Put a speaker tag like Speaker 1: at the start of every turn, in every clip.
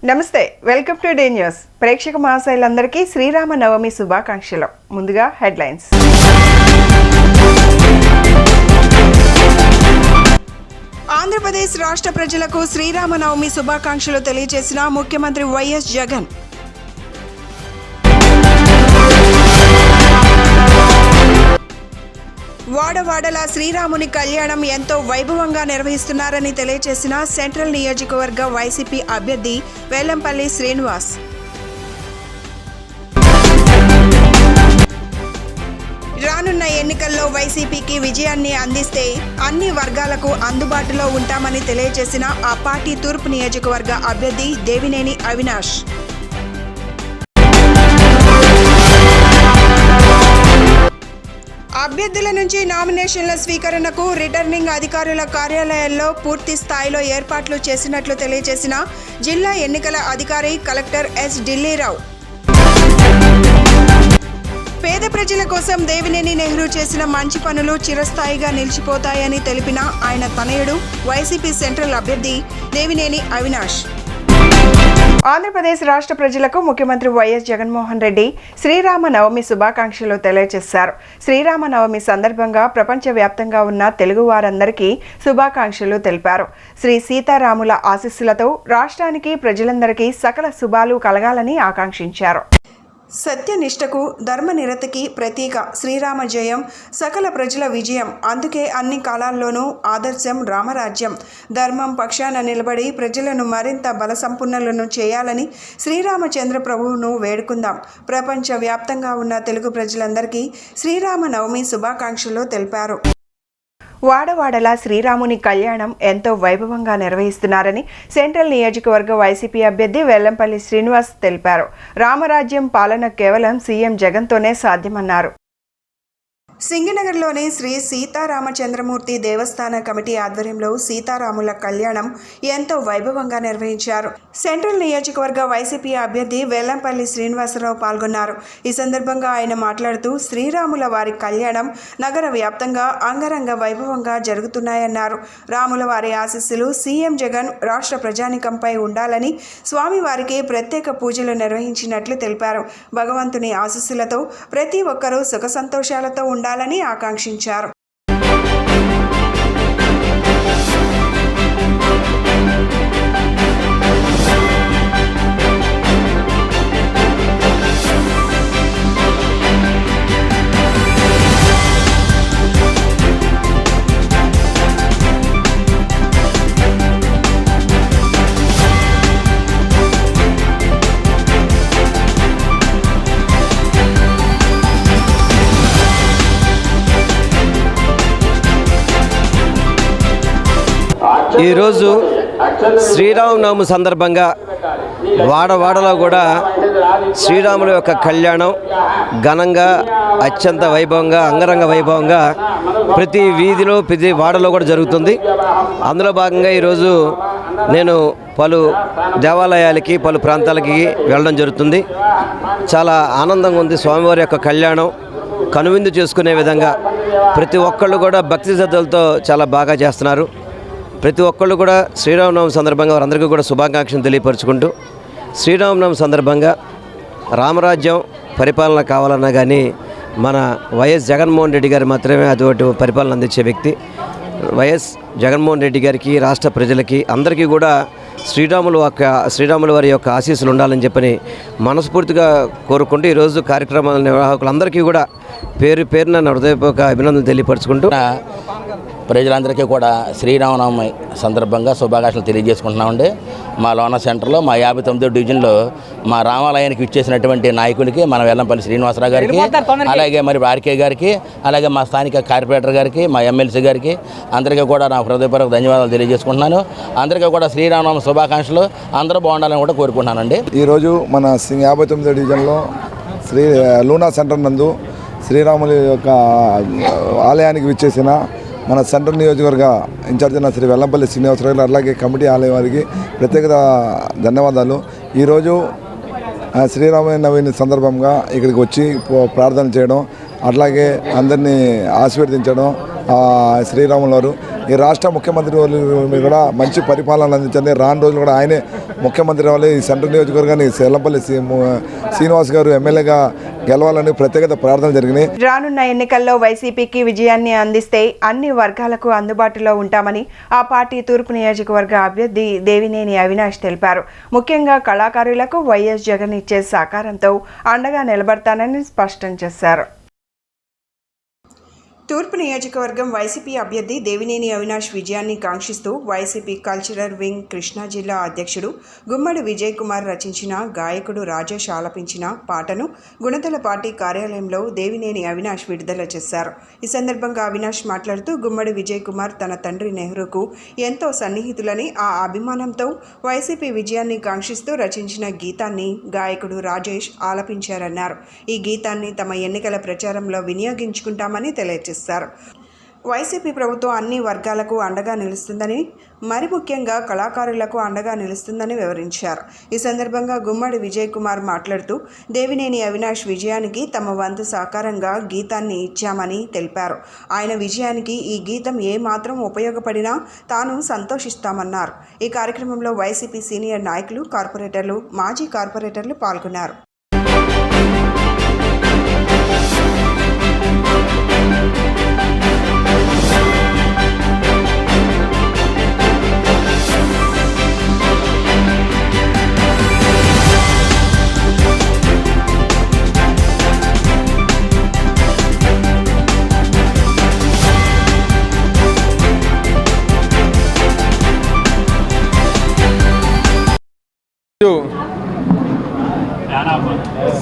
Speaker 1: నమస్తే, welcome to day news. ప్రేక్షక మహాశయులందరికీ శ్రీరామ నవమి శుభాకాంక్షలు. ముందుగా హెడ్లైన్స్. ఆంధ్రప్రదేశ్ రాష్ట్ర ప్రజలకు శ్రీరామ నవమి శుభాకాంక్షలు తెలియజేసిన ముఖ్యమంత్రి వైఎస్ జగన్. వాడవాడల శ్రీరాముని కళ్యాణం ఎంతో వైభవంగా నిర్వహిస్తున్నారని తెలియజేసిన సెంట్రల్ నియోజకవర్గ వైసీపీ అభ్యర్థి వెల్లంపల్లి శ్రీనివాస్. రానున్న ఎన్నికల్లో వైసీపీకి విజయాన్ని అందిస్తే అన్ని వర్గాలకు అందుబాటులో ఉంటామని తెలియజేసిన ఆ పార్టీ తూర్పు నియోజకవర్గ అభ్యర్థి దేవినేని అవినాష్. అభ్యర్థుల నుంచి నామినేషన్ల స్వీకరణకు రిటర్నింగ్ అధికారుల కార్యాలయాల్లో పూర్తి స్థాయిలో ఏర్పాట్లు చేసినట్లు తెలియజేసిన జిల్లా ఎన్నికల అధికారి కలెక్టర్ ఎస్ ఢిల్లీరావు. పేద ప్రజల కోసం దేవినేని నెహ్రూ చేసిన మంచి పనులు చిరస్థాయిగా నిలిచిపోతాయని తెలిపిన ఆయన తనయుడు వైసీపీ సెంట్రల్ అభ్యర్థి దేవినేని అవినాష్. ఆంధ్రప్రదేశ్ రాష్ట్ర ప్రజలకు ముఖ్యమంత్రి వైఎస్ జగన్మోహన్ రెడ్డి శ్రీరామ నవమి శుభాకాంక్షలు తెలియజేశారు. శ్రీరామ నవమి సందర్భంగా ప్రపంచవ్యాప్తంగా ఉన్న తెలుగు వారందరికీ శుభాకాంక్షలు తెలిపారు. శ్రీ సీతారాముల ఆశీస్సులతో రాష్ట్రానికి ప్రజలందరికీ సకల శుభాలు కలగాలని ఆకాంక్షించారు. సత్యనిష్టకు ధర్మనిరతికి ప్రతీక శ్రీరామ జయం, సకల ప్రజల విజయం. అందుకే అన్ని కాలాల్లోనూ ఆదర్శం రామరాజ్యం. ధర్మం పక్షాన నిలబడి ప్రజలను మరింత బలసంపన్నులను చేయాలని శ్రీరామచంద్ర ప్రభువును వేడుకుందాం. ప్రపంచవ్యాప్తంగా ఉన్న తెలుగు ప్రజలందరికీ శ్రీరామ నవమి శుభాకాంక్షలు తెలిపారు. వాడవాడల శ్రీరాముని కళ్యాణం ఎంతో వైభవంగా నిర్వహిస్తున్నారని సెంట్రల్ నియోజకవర్గ వైసీపీ అభ్యర్థి వెల్లంపల్లి శ్రీనివాస్ తెలిపారు. రామరాజ్యం పాలన కేవలం సీఎం జగన్తోనే సాధ్యమన్నారు. సింగనగర్లోని శ్రీ సీతారామచంద్రమూర్తి దేవస్థాన కమిటీ ఆధ్వర్యంలో సీతారాముల కళ్యాణం ఎంతో వైభవంగా నిర్వహించారు. సెంట్రల్ నియోజకవర్గ వైసీపీ అభ్యర్థి వెల్లంపల్లి శ్రీనివాసరావు పాల్గొన్నారు. ఈ సందర్భంగా ఆయన మాట్లాడుతూ శ్రీరాముల వారి కళ్యాణం నగర వ్యాప్తంగా అంగరంగ వైభవంగా జరుగుతున్నాయన్నారు. రాముల వారి ఆశీస్సులు సీఎం జగన్ రాష్ట్ర ప్రజానికంపై ఉండాలని స్వామివారికి ప్రత్యేక పూజలు నిర్వహించినట్లు తెలిపారు. భగవంతుని ఆశీస్సులతో ప్రతి ఒక్కరూ సుఖ సంతోషాలతో ఉండాలని ఆకాంక్షించారు.
Speaker 2: ఈరోజు శ్రీరామనవమి సందర్భంగా వాడవాడలో కూడా శ్రీరాముల యొక్క కళ్యాణం ఘనంగా అత్యంత వైభవంగా అంగరంగ వైభవంగా ప్రతి వీధిలో ప్రతి వాడలో కూడా జరుగుతుంది. అందులో భాగంగా ఈరోజు నేను పలు దేవాలయాలకి పలు ప్రాంతాలకి వెళ్ళడం జరుగుతుంది. చాలా ఆనందంగా ఉంది. స్వామివారి యొక్క కళ్యాణం కనువిందు చేసుకునే విధంగా ప్రతి ఒక్కళ్ళు కూడా భక్తి శ్రద్ధలతో చాలా బాగా చేస్తున్నారు. ప్రతి ఒక్కళ్ళు కూడా శ్రీరామనవమి సందర్భంగా వారందరికీ కూడా శుభాకాంక్షలు తెలియపరుచుకుంటూ శ్రీరామనవమి సందర్భంగా రామరాజ్యం పరిపాలన కావాలన్నా కానీ మన వైఎస్ జగన్మోహన్ రెడ్డి గారు మాత్రమే అటువంటి పరిపాలన అందించే వ్యక్తి. వైఎస్ జగన్మోహన్ రెడ్డి గారికి రాష్ట్ర ప్రజలకి అందరికీ కూడా శ్రీరాముల వారి యొక్క ఆశీస్సులు ఉండాలని చెప్పని మనస్ఫూర్తిగా కోరుకుంటూ ఈరోజు కార్యక్రమాల నిర్వాహకులందరికీ కూడా పేరు పేరున హృదయపూర్వక అభినందనలు తెలియపరుచుకుంటూ
Speaker 3: ప్రజలందరికీ కూడా శ్రీరామనవమి సందర్భంగా శుభాకాంక్షలు తెలియజేసుకుంటున్నామండి. మా లోన సెంటర్లో మా 59వ డివిజన్లో మా రామాలయానికి ఇచ్చేసినటువంటి నాయకులకి మన వెల్లంపల్లి శ్రీనివాసరావు గారికి, అలాగే మరి ఆర్కే గారికి, అలాగే మా స్థానిక కార్పొరేటర్ గారికి, మా ఎమ్మెల్సీ గారికి అందరికీ కూడా నా హృదయపూర్వక ధన్యవాదాలు తెలియజేసుకుంటున్నాను. అందరికీ కూడా శ్రీరామనవమి శుభాకాంక్షలు, అందరూ బాగుండాలని కూడా కోరుకుంటున్నానండి.
Speaker 4: ఈరోజు మన 59వ డివిజన్లో లూనా సెంటర్ నందు శ్రీరాముల యొక్క ఆలయానికి విచ్చేసిన మన సెంట్రల్ నియోజకవర్గ ఇన్ఛార్జ్ అయిన శ్రీ వెల్లంపల్లి శ్రీనివాసరావు గారు, అలాగే కమిటీ ఆలయం వారికి ప్రత్యేక ధన్యవాదాలు. ఈరోజు శ్రీరామనవమి సందర్భంగా ఇక్కడికి వచ్చి ప్రార్థన చేయడం, అట్లాగే అందరినీ ఆశీర్వదించడం శ్రీరాముల వారు ఈ రాష్ట్ర ముఖ్యమంత్రి కూడా మంచి పరిపాలన అందించండి. రాను రోజులు కూడా ఆయనే ముఖ్యమంత్రి అవ్వాలి. ఈ సెంట్రల్ నియోజకవర్గాన్ని వెల్లంపల్లి శ్రీనివాస్ గారు ఎమ్మెల్యేగా గెలవాలని ప్రత్యేకత ప్రార్థనలు జరిగినాయి.
Speaker 1: రానున్న ఎన్నికల్లో వైసీపీకి విజయాన్ని అందిస్తే అన్ని వర్గాలకు అందుబాటులో ఉంటామని ఆ పార్టీ తూర్పు నియోజకవర్గ అభ్యర్థి దేవినేని అవినాష్ తెలిపారు. ముఖ్యంగా కళాకారులకు వైఎస్ జగన్ ఇచ్చే సహకారంతో అండగా నిలబడతానని స్పష్టం చేశారు. తూర్పు నియోజకవర్గం వైసీపీ అభ్యర్థి దేవినేని అవినాష్ విజయాన్ని కాంక్షిస్తూ వైసీపీ కల్చరల్ వింగ్ కృష్ణా జిల్లా అధ్యక్షుడు గుమ్మడి విజయ్ కుమార్ రచించిన గాయకుడు రాజేష్ ఆలపించిన పాటను గుణదల పార్టీ కార్యాలయంలో దేవినేని అవినాష్ విడుదల చేశారు. ఈ సందర్భంగా అవినాష్ మాట్లాడుతూ గుమ్మడి విజయ్ కుమార్ తన తండ్రి నెహ్రూకు ఎంతో సన్నిహితులని, ఆ అభిమానంతో వైసీపీ విజయాన్ని కాంక్షిస్తూ రచించిన గీతాన్ని గాయకుడు రాజేష్ ఆలపించారన్నారు. ఈ గీతాన్ని తమ ఎన్నికల ప్రచారంలో వినియోగించుకుంటామని తెలియజేశారు. వైసీపీ ప్రభుత్వం అన్ని వర్గాలకు అండగా నిలుస్తుందని, మరి ముఖ్యంగా కళాకారులకు అండగా నిలుస్తుందని వివరించారు. ఈ సందర్భంగా గుమ్మడి విజయ్ కుమార్ మాట్లాడుతూ దేవినేని అవినాష్ విజయానికి తమ వంతు సహకారంగా గీతాన్ని ఇచ్చామని తెలిపారు. ఆయన విజయానికి ఈ గీతం ఏమాత్రం ఉపయోగపడినా తాను సంతోషిస్తామన్నారు. ఈ కార్యక్రమంలో వైసీపీ సీనియర్ నాయకులు, కార్పొరేటర్లు, మాజీ కార్పొరేటర్లు పాల్గొన్నారు.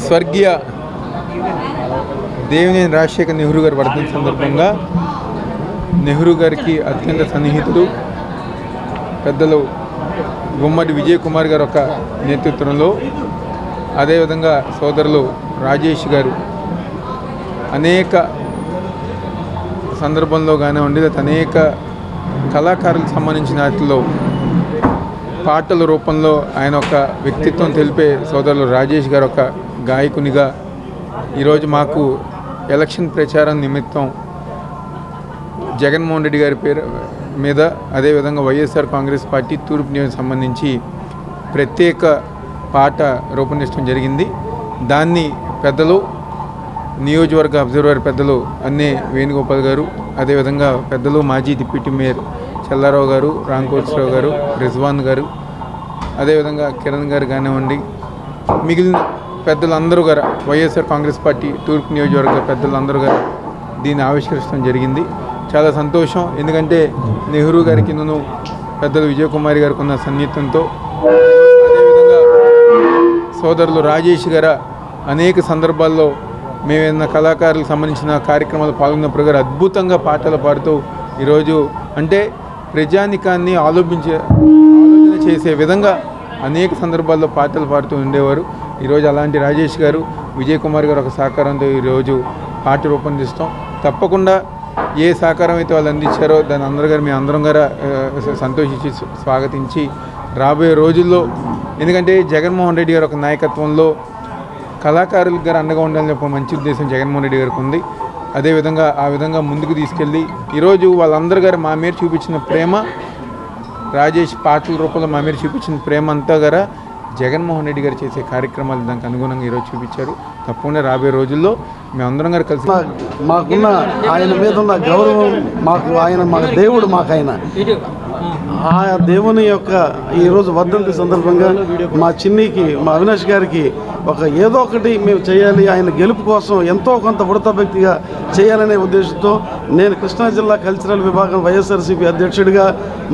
Speaker 5: స్వర్గీయ దేవినేని రాజశేఖర్ నెహ్రూ గారి వర్ధంతి సందర్భంగా నెహ్రూ గారికి అత్యంత సన్నిహితుడు పెద్దలు గుమ్మడి విజయ్ కుమార్ గారు ఒక నేతృత్వంలో, అదేవిధంగా సోదరులు రాజేష్ గారు అనేక సందర్భంలో కానివ్వండి, అనేక కళాకారులకు సంబంధించిన వాటిలో పాటల రూపంలో ఆయన ఒక వ్యక్తిత్వం తెలిపే సోదరులు రాజేష్ గారు ఒక గాయకునిగా ఈరోజు మాకు ఎలక్షన్ ప్రచారం నిమిత్తం జగన్మోహన్ రెడ్డి గారి పేరు మీద, అదేవిధంగా వైఎస్ఆర్ కాంగ్రెస్ పార్టీ తూర్పు నియోజకవర్గం సంబంధించి ప్రత్యేక పాట రూపొందించడం జరిగింది. దాన్ని పెద్దలు, నియోజకవర్గ అబ్జర్వర్ పెద్దలు అన్నే వేణుగోపాల్ గారు, అదేవిధంగా పెద్దలు మాజీ డిప్యూటీ మేయర్ చల్లారావు గారు, రాంకోట్రావు గారు, రిజ్వాన్ గారు, అదేవిధంగా కిరణ్ గారు కానివ్వండి, మిగిలిన పెద్దలందరూ గారు, వైఎస్ఆర్ కాంగ్రెస్ పార్టీ తూర్పు నియోజకవర్గ పెద్దలందరూ గారు దీన్ని ఆవిష్కరించడం జరిగింది. చాలా సంతోషం. ఎందుకంటే నెహ్రూ గారికి నన్ను పెద్దలు విజయ్ కుమార్ గారికి ఉన్న సన్నిహితంతో, అదేవిధంగా సోదరులు రాజేష్ గారు అనేక సందర్భాల్లో మేమేదైనా కళాకారులకు సంబంధించిన కార్యక్రమాలు పాల్గొన్నప్పుడు గారు అద్భుతంగా పాటలు పాడుతూ ఈరోజు అంటే ప్రజానికాన్ని ఆలోచన చేసే విధంగా అనేక సందర్భాల్లో పాటలు పాడుతూ ఉండేవారు. ఈరోజు అలాంటి రాజేష్ గారు, విజయ్ కుమార్ గారు ఒక సహకారంతో ఈరోజు పాట రూపొందిస్తాం. తప్పకుండా ఏ సహకారం అయితే వాళ్ళు అందించారో దాన్ని అందరూ గారు, మేము అందరం గారు సంతోషించి స్వాగతించి రాబోయే రోజుల్లో, ఎందుకంటే జగన్మోహన్ రెడ్డి గారు ఒక నాయకత్వంలో కళాకారులకు గారు అండగా ఉండాలని ఒక మంచి ఉద్దేశం జగన్మోహన్ రెడ్డి గారికి ఉంది. అదేవిధంగా ఆ విధంగా ముందుకు తీసుకెళ్ళి ఈరోజు వాళ్ళందరూ గారు మా మీద చూపించిన ప్రేమ, రాజేష్ పాటల రూపంలో మా మీద చూపించిన ప్రేమ అంతా గారు జగన్మోహన్ రెడ్డి గారు చేసే కార్యక్రమాలు దానికి అనుగుణంగా ఈరోజు చూపించారు. తప్పకుండా రాబోయే రోజుల్లో మేమందరం గారు కలిసి
Speaker 6: మాకున్న ఆయన మీద ఉన్న గౌరవం, ఆయన మా దేవుడు, మాకు ఆయన ఆ దేవుని యొక్క ఈరోజు వర్ధంతి సందర్భంగా మా చిన్నికి, మా అవినాష్ గారికి ఒక ఏదో ఒకటి మేము చేయాలి, ఆయన గెలుపు కోసం ఎంతో కొంత ఉడత వ్యక్తిగా చేయాలనే ఉద్దేశంతో నేను కృష్ణా జిల్లా కల్చరల్ విభాగం వైఎస్ఆర్సీపీ అధ్యక్షుడిగా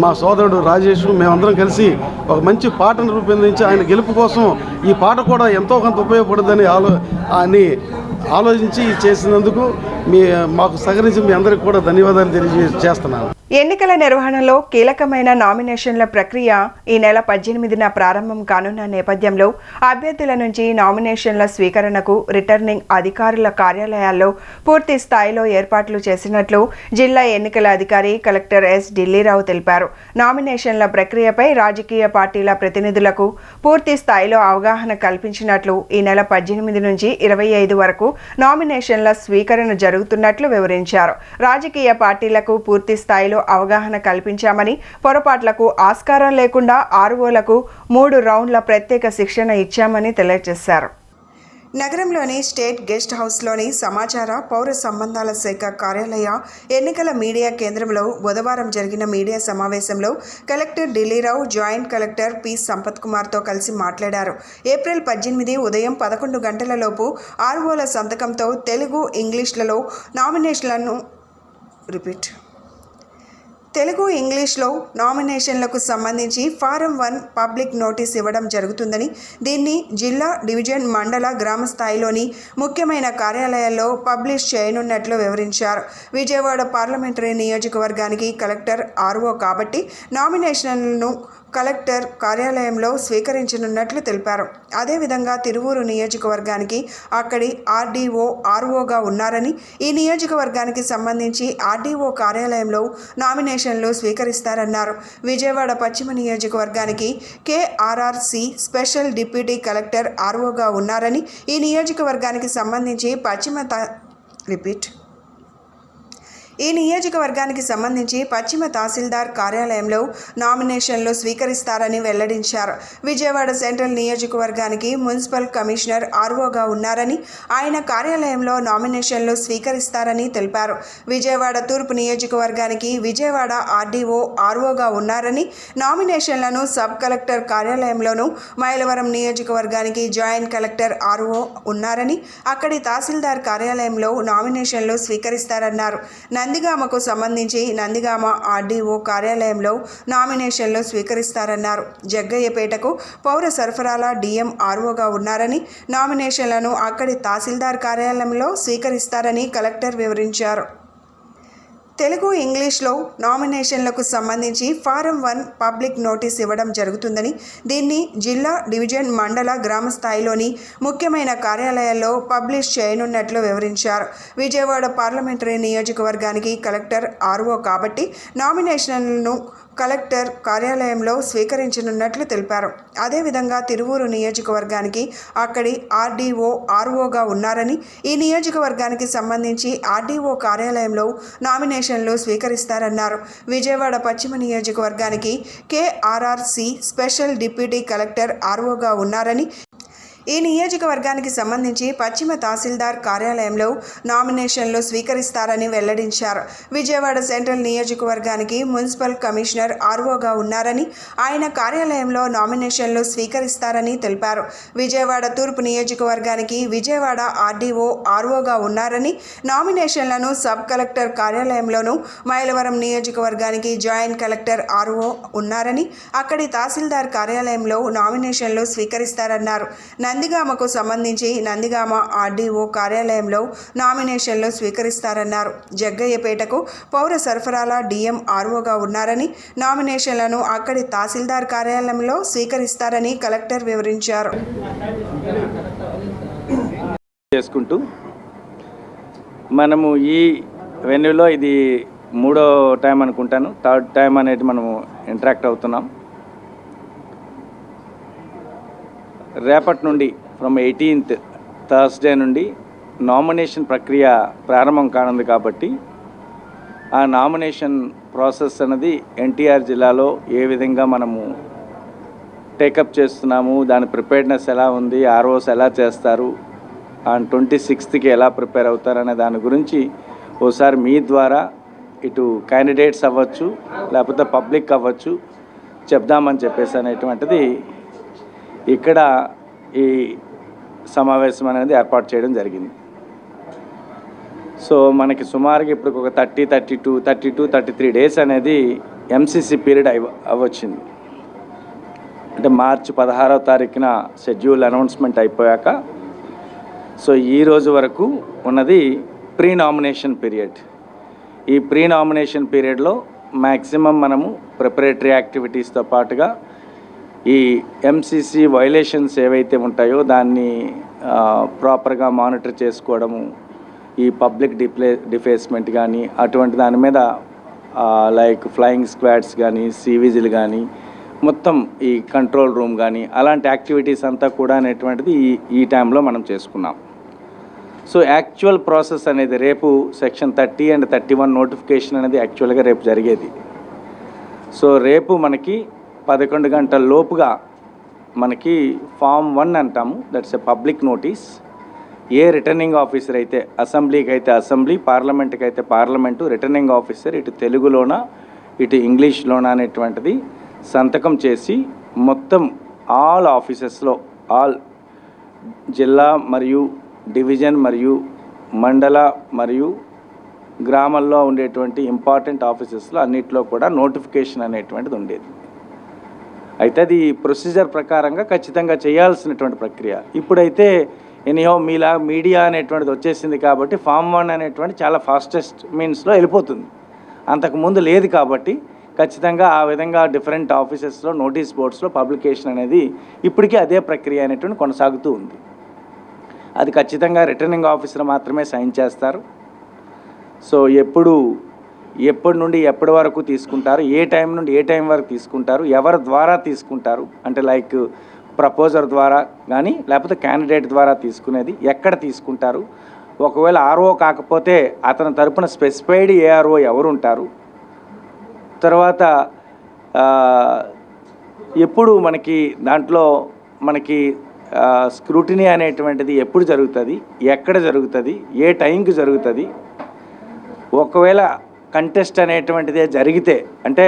Speaker 6: మా సోదరుడు రాజేష్ మేమందరం కలిసి ఒక మంచి పాటను రూపొందించి ఆయన గెలుపు కోసం ఈ పాట కూడా ఎంతో కొంత ఉపయోగపడుతుందని ఆలోచించి చేసినందుకు మాకు సహకరించి మీ అందరికీ కూడా ధన్యవాదాలు తెలియజేస్తున్నాను.
Speaker 1: ఎన్నికల నిర్వహణలో కీలకమైన నామినేషన్ల ప్రక్రియ ఈ నెల 18న ప్రారంభం కానున్న నేపథ్యంలో అభ్యర్థుల నుంచి నామినేషన్ల స్వీకరణకు రిటర్నింగ్ అధికారుల కార్యాలయాల్లో పూర్తి స్థాయిలో ఏర్పాట్లు చేసినట్లు జిల్లా ఎన్నికల అధికారి కలెక్టర్ ఎస్ ఢిల్లీరావు తెలిపారు. నామినేషన్ల ప్రక్రియపై రాజకీయ పార్టీల ప్రతినిధులకు పూర్తి స్థాయిలో అవగాహన కల్పించినట్లు, ఈ నెల 18 నుంచి 25 వరకు నామినేషన్ల స్వీకరణ జరుగుతున్నట్లు వివరించారు. రాజకీయ పార్టీలకు పూర్తి స్థాయిలో అవగాహన కల్పించామని, పొరపాట్లకు ఆస్కారం లేకుండా ఆర్ఓలకు 3 రౌండ్ల ప్రత్యేక శిక్షణ ఇచ్చామని తెలియజేశారు. నగరంలోని స్టేట్ గెస్ట్ హౌస్లోని సమాచార పౌర సంబంధాల శాఖ కార్యాలయ ఎన్నికల మీడియా కేంద్రంలో బుధవారం జరిగిన మీడియా సమావేశంలో collector Dilli Rao joint collector P Sampath కుమార్తో కలిసి మాట్లాడారు. ఏప్రిల్ 18 ఉదయం 11 గంటలలోపు ఆర్ఓల సంతకంతో తెలుగు, ఇంగ్లీష్లలో నామినేషన్లను ఇంగ్లీష్లో నామినేషన్లకు సంబంధించి ఫారం 1 పబ్లిక్ నోటీస్ ఇవ్వడం జరుగుతుందని, దీన్ని జిల్లా, డివిజన్, మండల, గ్రామ స్థాయిలోని ముఖ్యమైన కార్యాలయాల్లో పబ్లిష్ చేయనున్నట్లు వివరించారు. విజయవాడ పార్లమెంటరీ నియోజకవర్గానికి కలెక్టర్ ఆర్ఓ కాబట్టి నామినేషన్లను కలెక్టర్ కార్యాలయంలో స్వీకరించనున్నట్లు తెలిపారు. అదేవిధంగా తిరువూరు నియోజకవర్గానికి అక్కడి ఆర్డీఓ ఆర్ఓగా ఉన్నారని, ఈ నియోజకవర్గానికి సంబంధించి ఆర్డీఓ కార్యాలయంలో నామినేషన్లు స్వీకరిస్తారన్నారు. విజయవాడ పశ్చిమ నియోజకవర్గానికి కేఆర్ఆర్సి స్పెషల్ డిప్యూటీ కలెక్టర్ ఆర్ఓగా ఉన్నారని, ఈ నియోజకవర్గానికి సంబంధించి పశ్చిమ తహసీల్దార్ కార్యాలయంలో నామినేషన్లు స్వీకరిస్తారని వెల్లడించారు. విజయవాడ సెంట్రల్ నియోజకవర్గానికి మున్సిపల్ కమిషనర్ ఆర్ఓగా ఉన్నారని, ఆయన కార్యాలయంలో నామినేషన్లు స్వీకరిస్తారని తెలిపారు. విజయవాడ తూర్పు నియోజకవర్గానికి విజయవాడ ఆర్డీఓ ఆర్ఓగా ఉన్నారని, నామినేషన్లను సబ్ కలెక్టర్ కార్యాలయంలోనూ, మైలవరం నియోజకవర్గానికి జాయింట్ కలెక్టర్ ఆర్ఓ ఉన్నారని, అక్కడి తహసీల్దార్ కార్యాలయంలో నామినేషన్లు స్వీకరిస్తారన్నారు. నందిగామకు సంబంధించి నందిగామ ఆర్డీఓ కార్యాలయంలో నామినేషన్లు స్వీకరిస్తారన్నారు. జగ్గయ్యపేటకు పౌర సరఫరాల డిఎం ఆర్ఓగా ఉన్నారని, నామినేషన్లను అక్కడి తహసీల్దార్ కార్యాలయంలో స్వీకరిస్తారని కలెక్టర్ వివరించారు. తెలుగు, ఇంగ్లీష్లో నామినేషన్లకు సంబంధించి ఫారం 1 పబ్లిక్ నోటీస్ ఇవ్వడం జరుగుతుందని, దీన్ని జిల్లా, డివిజన్, మండల, గ్రామ స్థాయిలోని ముఖ్యమైన కార్యాలయాల్లో పబ్లిష్ చేయనున్నట్లు వివరించారు. విజయవాడ పార్లమెంటరీ నియోజకవర్గానికి కలెక్టర్ ఆర్ఓ కాబట్టి నామినేషన్లను కలెక్టర్ కార్యాలయంలో స్వీకరించనున్నట్లు తెలిపారు. అదేవిధంగా తిరువూరు నియోజకవర్గానికి అక్కడి ఆర్డీఓ ఆర్ఓగా ఉన్నారని, ఈ నియోజకవర్గానికి సంబంధించి ఆర్డీఓ కార్యాలయంలో నామినేషన్లు స్వీకరిస్తారన్నారు. విజయవాడ పశ్చిమ నియోజకవర్గానికి కేఆర్ఆర్సి స్పెషల్ డిప్యూటీ కలెక్టర్ ఆర్ఓగా ఉన్నారని, ఈ నియోజకవర్గానికి సంబంధించి పశ్చిమ తహసీల్దార్ కార్యాలయంలో నామినేషన్లు స్వీకరిస్తారని వెల్లడించారు. విజయవాడ సెంట్రల్ నియోజకవర్గానికి మున్సిపల్ కమిషనర్ ఆర్ఓగా ఉన్నారని, ఆయన కార్యాలయంలో నామినేషన్లు స్వీకరిస్తారని తెలిపారు. విజయవాడ తూర్పు నియోజకవర్గానికి విజయవాడ ఆర్డీఓ ఆర్ఓగా ఉన్నారని, నామినేషన్లను సబ్ కలెక్టర్ కార్యాలయంలోనూ, మైలవరం నియోజకవర్గానికి జాయింట్ కలెక్టర్ ఆర్ఓ ఉన్నారని, అక్కడి తహసీల్దార్ కార్యాలయంలో నామినేషన్లు స్వీకరిస్తారన్నారు. నందిగామకు సంబంధించి నందిగామ ఆర్డీఓ కార్యాలయంలో నామినేషన్లు స్వీకరిస్తారన్నారు. జగ్గయ్యపేటకు పౌర సరఫరాల డిఎం ఆర్ఓగా ఉన్నారని, నామినేషన్లను అక్కడి తహసీల్దార్ కార్యాలయంలో స్వీకరిస్తారని కలెక్టర్ వివరించారు.
Speaker 7: చేసుకుంటూ మనము ఈ వెన్యూలో ఇది 3వ టైం అనుకుంటాను, 3rd టైం అనేది మనము ఇంటరాక్ట్ అవుతున్నాం. రేపటి నుండి ఫ్రమ్ 18th థర్స్డే నుండి నామినేషన్ ప్రక్రియ ప్రారంభం కానుంది కాబట్టి ఆ నామినేషన్ ప్రాసెస్ అనేది ఎన్టీఆర్ జిల్లాలో ఏ విధంగా మనము టేకప్ చేస్తున్నాము, దాని ప్రిపేర్డ్నెస్ ఎలా ఉంది, ఆర్ఓస్ ఎలా చేస్తారు, అండ్ 26th ఎలా ప్రిపేర్ అవుతారనే దాని గురించి ఓసారి మీ ద్వారా ఇటు క్యాండిడేట్స్ అవ్వచ్చు, లేకపోతే పబ్లిక్ అవ్వచ్చు, చెప్దామని చెప్పేసి అనేటువంటిది ఇక్కడ ఈ సమావేశం అనేది ఏర్పాటు చేయడం జరిగింది. సో మనకి సుమారుగా ఇప్పుడు ఒక 33 డేస్ అనేది ఎంసీసీ పీరియడ్ అవ్వచ్చింది. అంటే మార్చి 16వ తారీఖున షెడ్యూల్ అనౌన్స్మెంట్ అయిపోయాక సో ఈ రోజు వరకు ఉన్నది ప్రీ నామినేషన్ పీరియడ్. ఈ ప్రీ నామినేషన్ పీరియడ్లో మ్యాక్సిమం మనము ప్రిపరేటరీ యాక్టివిటీస్తో పాటుగా ఈ ఎంసీసీ వైలేషన్స్ ఏవైతే ఉంటాయో దాన్ని ప్రాపర్గా మానిటర్ చేసుకోవడము, ఈ పబ్లిక్ డిఫేస్మెంట్ కానీ అటువంటి దాని మీద లైక్ ఫ్లయింగ్ స్క్వాడ్స్ కానీ, సివిజిల్ కానీ, మొత్తం ఈ కంట్రోల్ రూమ్ కానీ అలాంటి యాక్టివిటీస్ అంతా కూడా అనేటువంటిది ఈ టైంలో మనం చేసుకున్నాం. సో యాక్చువల్ ప్రాసెస్ అనేది రేపు సెక్షన్ 30 అండ్ 31 నోటిఫికేషన్ అనేది యాక్చువల్గా రేపు జరిగేది. సో రేపు మనకి 11 గంటల లోపుగా మనకి ఫామ్ 1 అంటాము, that's a public notice. A returning officer అయితే అసెంబ్లీకి అయితే అసెంబ్లీ, పార్లమెంట్కి అయితే పార్లమెంటు, రిటర్నింగ్ ఆఫీసర్ ఇటు తెలుగులోనా ఇటు ఇంగ్లీష్లోనా అనేటువంటిది సంతకం చేసి మొత్తం ఆల్ ఆఫీసెస్లో, ఆల్ జిల్లా మరియు డివిజన్ మరియు మండల మరియు గ్రామాల్లో ఉండేటువంటి ఇంపార్టెంట్ ఆఫీసెస్లో అన్నిట్లో కూడా నోటిఫికేషన్ అనేటువంటిది ఉండేది. అయితే అది ప్రొసీజర్ ప్రకారంగా ఖచ్చితంగా చేయాల్సినటువంటి ప్రక్రియ. ఇప్పుడైతే ఎనీహౌ మీలా మీడియా అనేటువంటిది వచ్చేసింది కాబట్టి ఫామ్ 1 అనేటువంటి చాలా ఫాస్టెస్ట్ మీన్స్లో వెళ్ళిపోతుంది. అంతకుముందు లేదు కాబట్టి ఖచ్చితంగా ఆ విధంగా డిఫరెంట్ ఆఫీసెస్లో నోటీస్ బోర్డ్స్లో పబ్లికేషన్ అనేది ఇప్పటికీ అదే ప్రక్రియ అనేటువంటి కొనసాగుతూ ఉంది. అది ఖచ్చితంగా రిటర్నింగ్ ఆఫీసర్ మాత్రమే సైన్ చేస్తారు. సో ఎప్పటి నుండి ఎప్పటి వరకు తీసుకుంటారు, ఏ టైం నుండి ఏ టైం వరకు తీసుకుంటారు, ఎవరి ద్వారా తీసుకుంటారు అంటే లైక్ ప్రపోజర్ ద్వారా కానీ లేకపోతే క్యాండిడేట్ ద్వారా తీసుకునేది, ఎక్కడ తీసుకుంటారు, ఒకవేళ ఆర్ఓ కాకపోతే అతని తరపున స్పెసిఫైడ్ ఏఆర్ఓ ఎవరు ఉంటారు, తర్వాత ఎప్పుడు మనకి దాంట్లో మనకి స్క్రూటినీ అనేటువంటిది ఎప్పుడు జరుగుతుంది, ఎక్కడ జరుగుతుంది, ఏ టైంకి జరుగుతుంది, ఒకవేళ కంటెస్ట్ అనేటువంటిదే జరిగితే అంటే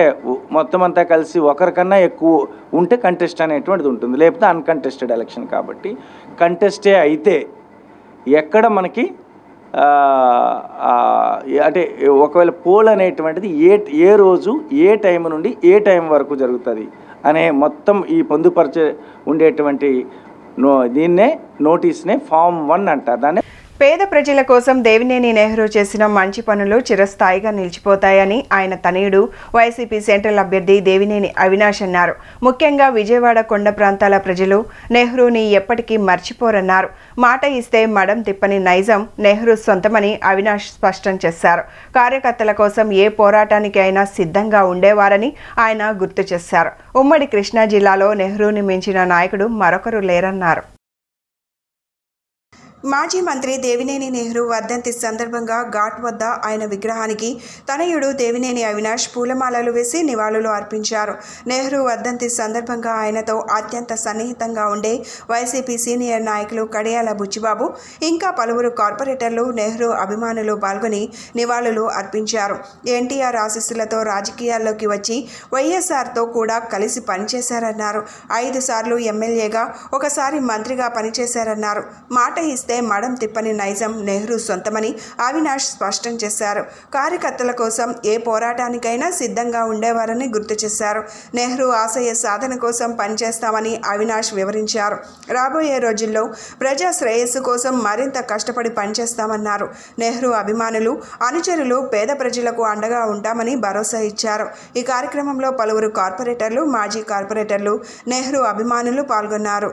Speaker 7: మొత్తం అంతా కలిసి ఒకరికన్నా ఎక్కువ ఉంటే కంటెస్ట్ అనేటువంటిది ఉంటుంది, లేకపోతే అన్కంటెస్టెడ్ ఎలక్షన్. కాబట్టి కంటెస్టే అయితే ఎక్కడ మనకి అంటే ఒకవేళ పోల్ అనేటువంటిది ఏ రోజు ఏ టైం నుండి ఏ టైం వరకు జరుగుతుంది అనే మొత్తం ఈ పొందుపరిచే ఉండేటువంటి దీన్నే నోటీస్నే ఫామ్ 1 అంటారు. దాన్ని
Speaker 1: పేద ప్రజల కోసం దేవినేని నెహ్రూ చేసిన మంచి పనులు చిరస్థాయిగా నిలిచిపోతాయని ఆయన తనయుడు వైసీపీ సెంట్రల్ అభ్యర్థి దేవినేని అవినాష్ అన్నారు. ముఖ్యంగా విజయవాడ కొండ ప్రాంతాల ప్రజలు నెహ్రూని ఎప్పటికీ మర్చిపోరన్నారు. మాట ఇస్తే మడం తిప్పని నైజం నెహ్రూ సొంతమని అవినాష్ స్పష్టం చేశారు. కార్యకర్తల కోసం ఏ పోరాటానికి అయినా సిద్ధంగా ఉండేవారని ఆయన గుర్తు చేశారు. ఉమ్మడి కృష్ణా జిల్లాలో నెహ్రూని మించిన నాయకుడు మరొకరు లేరన్నారు. మాజీ మంత్రి దేవినేని నెహ్రూ వర్ధంతి సందర్భంగా ఘాట్ వద్ద ఆయన విగ్రహానికి తనయుడు దేవినేని అవినాష్ పూలమాలలు వేసి నివాళులు అర్పించారు. నెహ్రూ వర్ధంతి సందర్భంగా ఆయనతో అత్యంత సన్నిహితంగా ఉండే వైసీపీ సీనియర్ నాయకులు కడియాల బుచ్చిబాబు ఇంకా పలువురు కార్పొరేటర్లు నెహ్రూ అభిమానులు పాల్గొని నివాళులు అర్పించారు. ఎన్టీఆర్ ఆశీస్సులతో రాజకీయాల్లోకి వచ్చి వైఎస్ఆర్తో కూడా కలిసి పనిచేశారన్నారు. 5 సార్లు ఎమ్మెల్యేగా, ఒకసారి మంత్రిగా పనిచేశారన్నారు. మాట ఇస్తే మడం తిప్పని నైజం నెహ్రూ సొంతమని అవినాష్ స్పష్టం చేశారు. కార్యకర్తల కోసం ఏ పోరాటానికైనా సిద్ధంగా ఉండేవారని గుర్తు చేశారు. నెహ్రూ ఆశయ సాధన కోసం పనిచేస్తామని అవినాష్ వివరించారు. రాబోయే రోజుల్లో ప్రజా శ్రేయస్సు కోసం మరింత కష్టపడి పనిచేస్తామన్నారు. నెహ్రూ అభిమానులు, అనుచరులు పేద ప్రజలకు అండగా ఉంటామని భరోసా ఇచ్చారు. ఈ కార్యక్రమంలో పలువురు కార్పొరేటర్లు, మాజీ కార్పొరేటర్లు, నెహ్రూ అభిమానులు పాల్గొన్నారు.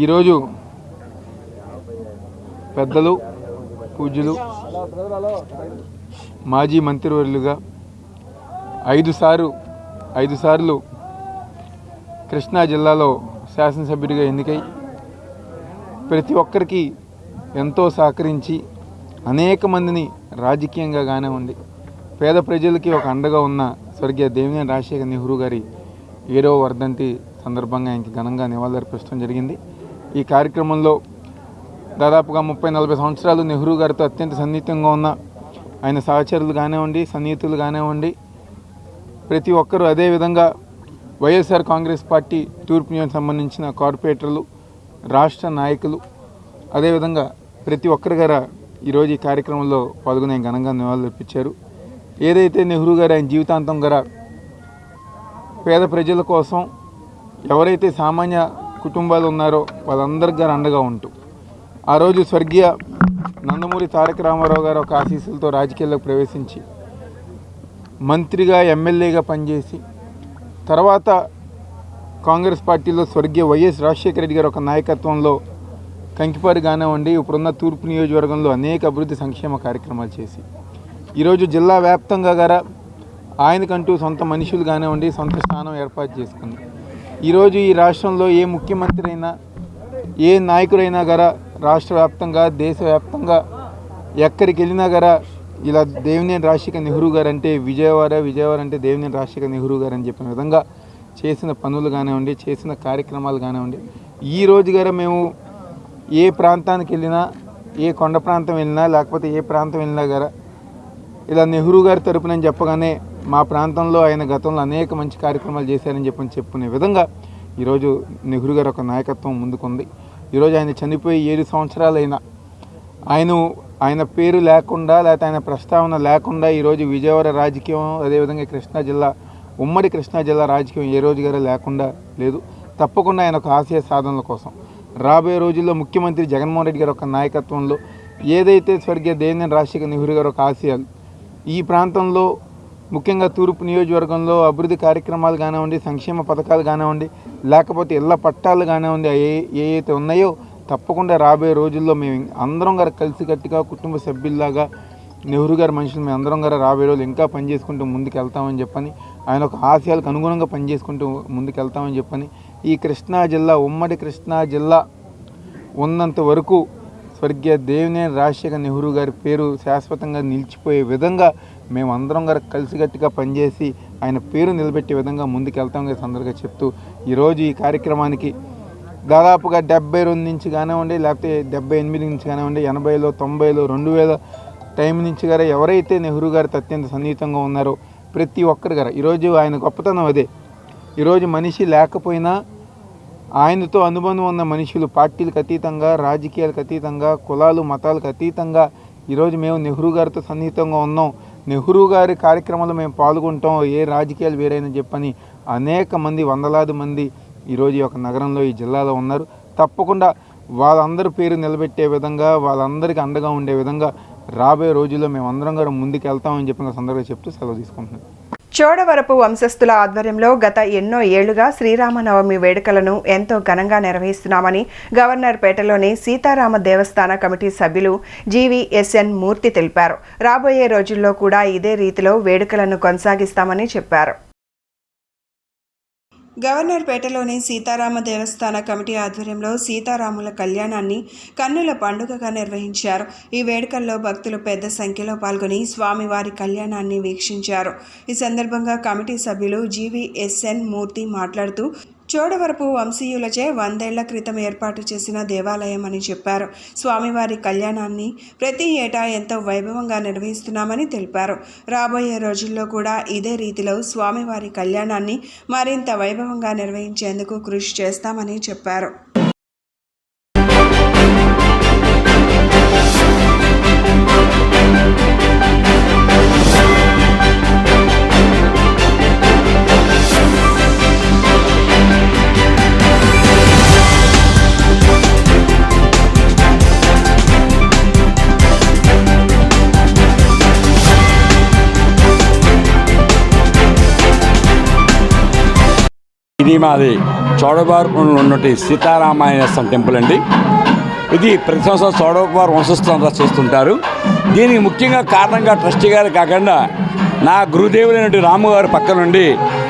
Speaker 5: ఈరోజు పెద్దలు పూజ్యులు మాజీ మంత్రివర్యులుగా 5 సార్లు కృష్ణా జిల్లాలో శాసనసభ్యుడిగా ఎన్నికై ప్రతి ఒక్కరికి ఎంతో సహకరించి అనేక మందిని రాజకీయంగా కానివ్వండి పేద ప్రజలకి ఒక అండగా ఉన్న స్వర్గీయ దేవినేని రాజశేఖర్ నెహ్రూ గారి 7వ వర్ధంతి సందర్భంగా ఆయనకి ఘనంగా నివాళులర్పించడం జరిగింది. ఈ కార్యక్రమంలో దాదాపుగా 30-40 సంవత్సరాలు నెహ్రూ గారితో అత్యంత సన్నిహితంగా ఉన్న ఆయన సహచరులు కానివ్వండి, సన్నిహితులు కానివ్వండి, ప్రతి ఒక్కరూ అదేవిధంగా వైఎస్ఆర్ కాంగ్రెస్ పార్టీ తూర్పు నియోజకవర్గానికి సంబంధించిన కార్పొరేటర్లు, రాష్ట్ర నాయకులు, అదేవిధంగా ప్రతి ఒక్కరి గారు ఈరోజు ఈ కార్యక్రమంలో పాల్గొని ఆయన ఘనంగా నివాళులర్పించారు. ఏదైతే నెహ్రూ గారు ఆయన జీవితాంతం గారు పేద ప్రజల కోసం ఎవరైతే సామాన్య కుటుంబాలు ఉన్నారో వాళ్ళందరికీ గారు అండగా ఉంటూ ఆ రోజు స్వర్గీయ నందమూరి తారక రామారావు గారు ఒక ఆశీస్సులతో రాజకీయాల్లోకి ప్రవేశించి మంత్రిగా, ఎమ్మెల్యేగా పనిచేసి తర్వాత కాంగ్రెస్ పార్టీలో స్వర్గీయ వైఎస్ రాజశేఖర రెడ్డి గారు ఒక నాయకత్వంలో కంకిపాడు కానివ్వండి, ఇప్పుడున్న తూర్పు నియోజకవర్గంలో అనేక అభివృద్ధి సంక్షేమ కార్యక్రమాలు చేసి ఈరోజు జిల్లా వ్యాప్తంగా గారా ఆయనకంటూ సొంత మనుషులు కానివ్వండి, సొంత స్థానం ఏర్పాటు చేసుకుంది. ఈరోజు ఈ రాష్ట్రంలో ఏ ముఖ్యమంత్రి అయినా, ఏ నాయకుడైనా గారా రాష్ట్ర వ్యాప్తంగా, దేశవ్యాప్తంగా ఎక్కడికి వెళ్ళినా గారా ఇలా దేవినేని రాజశేఖర్ నెహ్రూ గారు అంటే విజయవాడ అంటే దేవినేని రాజశేఖర్ నెహ్రూ గారు అని చెప్పిన విధంగా చేసిన పనులు కానివ్వండి, చేసిన కార్యక్రమాలు కానివ్వండి, ఈ రోజు గారా మేము ఏ ప్రాంతానికి వెళ్ళినా, ఏ కొండ ప్రాంతం వెళ్ళినా, లేకపోతే ఏ ప్రాంతం వెళ్ళినా గారా ఇలా నెహ్రూ గారి తరపునని చెప్పగానే మా ప్రాంతంలో ఆయన గతంలో అనేక మంచి కార్యక్రమాలు చేశారని చెప్పుకునే విధంగా ఈరోజు నెహ్రూ గారు ఒక నాయకత్వం ముందుకుంది. ఈరోజు ఆయన చనిపోయి 7 సంవత్సరాలైనా ఆయన పేరు లేకుండా, లేకపోతే ఆయన ప్రస్తావన లేకుండా ఈరోజు విజయవాడ రాజకీయం, అదేవిధంగా కృష్ణా జిల్లా, ఉమ్మడి కృష్ణా జిల్లా రాజకీయం ఏ రోజు గారు లేకుండా లేదు. తప్పకుండా ఆయన ఒక ఆశయ సాధనల కోసం రాబోయే రోజుల్లో ముఖ్యమంత్రి జగన్మోహన్ రెడ్డి గారు ఒక నాయకత్వంలో ఏదైతే స్వర్గీయ దేవినేని రాజశేఖర్ నెహ్రూ గారు ఒక ఆశయాలు ఈ ప్రాంతంలో ముఖ్యంగా తూర్పు నియోజకవర్గంలో అభివృద్ధి కార్యక్రమాలు కానివ్వండి, సంక్షేమ పథకాలు కానివ్వండి, లేకపోతే ఇళ్ల పట్టాలు కానివ్వండి, ఏవైతే ఉన్నాయో తప్పకుండా రాబోయే రోజుల్లో మేము అందరం గారు కలిసికట్టుగా కుటుంబ సభ్యుల్లాగా నెహ్రూ గారి మనుషులు మేము అందరం గారు రాబోయే రోజులు ఇంకా పనిచేసుకుంటూ ముందుకు వెళ్తామని చెప్పని, ఆయన ఒక ఆశయాలకు అనుగుణంగా పనిచేసుకుంటూ ముందుకు వెళ్తామని చెప్పని, ఈ కృష్ణా జిల్లా, ఉమ్మడి కృష్ణా జిల్లా ఉన్నంత వరకు స్వర్గీయ దేవినేని రాజశేఖర్ నెహ్రూ గారి పేరు శాశ్వతంగా నిలిచిపోయే విధంగా మేము అందరం గారు కలిసికట్టుగా పనిచేసి ఆయన పేరు నిలబెట్టే విధంగా ముందుకు వెళ్తామని సందర్భంగా చెప్తూ ఈరోజు ఈ కార్యక్రమానికి దాదాపుగా 72 నుంచి కానివ్వండి, లేకపోతే 78 నుంచి కానివ్వండి, 80లో 90లో 2000 టైం నుంచి గారు ఎవరైతే నెహ్రూ గారితో అత్యంత సన్నిహితంగా ఉన్నారో ప్రతి ఒక్కరు గారు ఈరోజు ఆయన గొప్పతనం అదే. ఈరోజు మనిషి లేకపోయినా ఆయనతో అనుబంధం ఉన్న మనుషులు పార్టీలకు అతీతంగా, రాజకీయాలకు అతీతంగా, కులాలు మతాలకు అతీతంగా ఈరోజు మేము నెహ్రూ గారితో సన్నిహితంగా ఉన్నాం, నెహ్రూ గారి కార్యక్రమాల్లో మేము పాల్గొంటాం, ఏ రాజకీయాలు వేరైనా చెప్పని అనేక మంది, వందలాది మంది ఈరోజు ఈ యొక్క నగరంలో, ఈ జిల్లాలో ఉన్నారు. తప్పకుండా వాళ్ళందరి పేరు నిలబెట్టే విధంగా, వాళ్ళందరికీ అండగా ఉండే విధంగా రాబోయే రోజుల్లో మేము అందరం కూడా ముందుకు వెళ్తామని చెప్పిన సందర్భంగా చెప్తూ సెలవు తీసుకుంటున్నాం.
Speaker 1: చోడవరపు వంశస్థుల ఆధ్వర్యంలో గత ఎన్నో ఏళ్లుగా శ్రీరామనవమి వేడుకలను ఎంతో ఘనంగా నిర్వహిస్తున్నామని గవర్నర్ పేటలోని సీతారామ దేవస్థాన కమిటీ సభ్యులు జీవీఎస్ఎన్ మూర్తి తెలిపారు. రాబోయే రోజుల్లో కూడా ఇదే రీతిలో వేడుకలను కొనసాగిస్తామని చెప్పారు. గవర్నర్పేటలోని సీతారామ దేవస్థాన కమిటీ ఆధ్వర్యంలో సీతారాముల కళ్యాణాన్ని కన్నుల పండుగగా నిర్వహించారు. ఈ వేడుకల్లో భక్తులు పెద్ద సంఖ్యలో పాల్గొని స్వామివారి కళ్యాణాన్ని వీక్షించారు. ఈ సందర్భంగా కమిటీ సభ్యులు జీవీఎస్ఎన్ మూర్తి మాట్లాడుతూ చోడవరపు వంశీయులచే 100 ఏళ్ల క్రితం ఏర్పాటు చేసిన దేవాలయం అని చెప్పారు. స్వామివారి కళ్యాణాన్ని ప్రతి ఏటా ఎంతో వైభవంగా నిర్వహిస్తున్నామని తెలిపారు. రాబోయే రోజుల్లో కూడా ఇదే రీతిలో స్వామివారి కళ్యాణాన్ని మరింత వైభవంగా నిర్వహించేందుకు కృషి చేస్తామని చెప్పారు.
Speaker 8: ఇది మాది చౌడబారులో ఉన్నటువంటి సీతారామాయణ టెంపుల్ అండి. ఇది ప్రతి సంవత్సరం చౌడబారు వంశస్థులంతా చేస్తుంటారు. దీనికి ముఖ్యంగా కారణంగా ట్రస్టీ గారు కాకుండా నా గురుదేవులైనటువంటి రాముగారు పక్క నుండి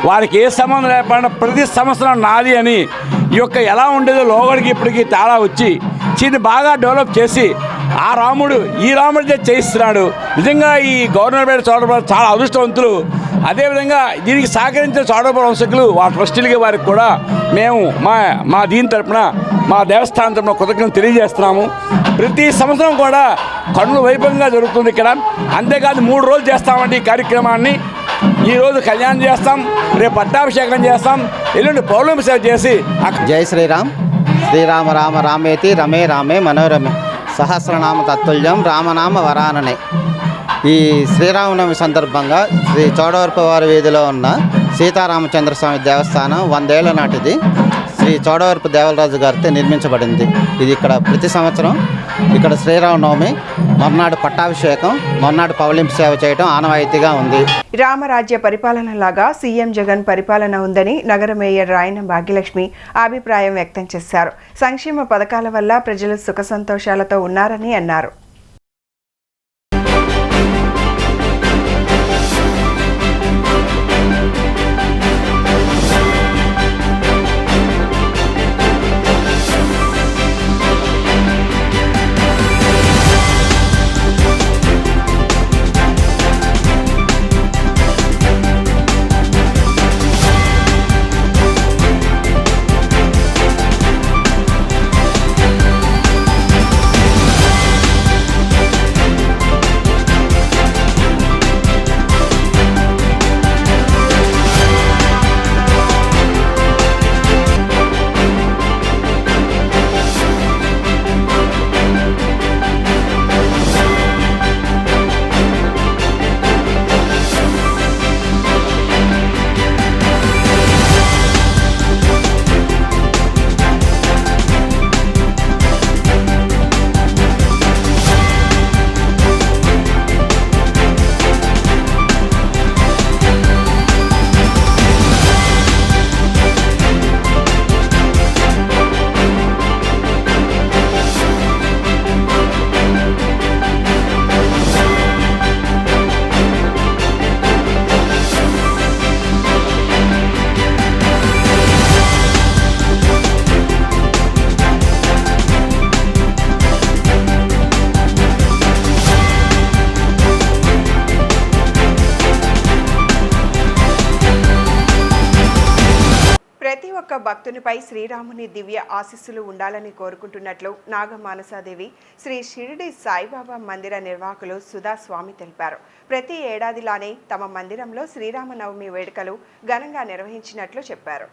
Speaker 8: వారికి ఏ సంబంధం లేకుండా ప్రతి సంవత్సరం నాది అని ఈ యొక్క ఎలా ఉండేదో లోగడికి ఇప్పటికీ తేడా వచ్చి దీన్ని బాగా డెవలప్ చేసి ఆ రాముడు ఈ రాముడిదే చేయిస్తున్నాడు. నిజంగా ఈ గవర్నమెంట్ చౌడబారు చాలా అదృష్టవంతులు. అదేవిధంగా దీనికి సహకరించిన చౌడబారు వంశకులు వాళ్ళ ట్రస్టీలకి వారికి కూడా మేము మా దీని తరపున మా దేవస్థానం తరపున కృతజ్ఞతలు తెలియజేస్తున్నాము. ప్రతి సంవత్సరం కూడా కన్నుల వైభవంగా జరుగుతుంది ఇక్కడ. అంతేకాదు 3 రోజులు చేస్తామండి ఈ కార్యక్రమాన్ని. ఈరోజు కళ్యాణం చేస్తాం, రేపు పట్టాభిషేకం చేస్తాం, ఎల్లుండి పౌర్ణమి సేవ చేసి
Speaker 9: జై శ్రీరామ్. శ్రీరామ రామ రామేతి రమే రామే మనోరమే సహస్రనామ తత్తుల్యం రామనామ వరాననే. ఈ శ్రీరామనవమి సందర్భంగా శ్రీ చౌడవరపు వారి వీధిలో ఉన్న సీతారామచంద్ర స్వామి దేవస్థానం 100 ఏళ్ల నాటిది శ్రీ చౌడవరపు దేవరాజు గారితో నిర్మించబడింది. ఇది ఇక్కడ ప్రతి సంవత్సరం ఇక్కడ శ్రీరామనవమి మొన్నాడు పట్టాభిషేకం, మొన్నాడు పౌలింపు సేవ చేయడం ఆనవాయితీగా ఉంది.
Speaker 1: రామరాజ్య పరిపాలన లాగా సీఎం జగన్ పరిపాలన ఉందని నగర మేయర్ రాయన భాగ్యలక్ష్మి అభిప్రాయం వ్యక్తం చేశారు. సంక్షేమ పథకాల వల్ల ప్రజలు సుఖ సంతోషాలతో ఉన్నారని అన్నారు. ప్రతి ఒక్క భక్తునిపై శ్రీరాముని దివ్య ఆశీస్సులు ఉండాలని కోరుకుంటున్నట్లు నాగమానసాదేవి శ్రీ షిరిడి సాయిబాబా మందిర నిర్వాహకులు సుధా స్వామి తెలిపారు. ప్రతి ఏడాదిలానే తమ మందిరంలో శ్రీరామనవమి వేడుకలు ఘనంగా నిర్వహించినట్లు చెప్పారు.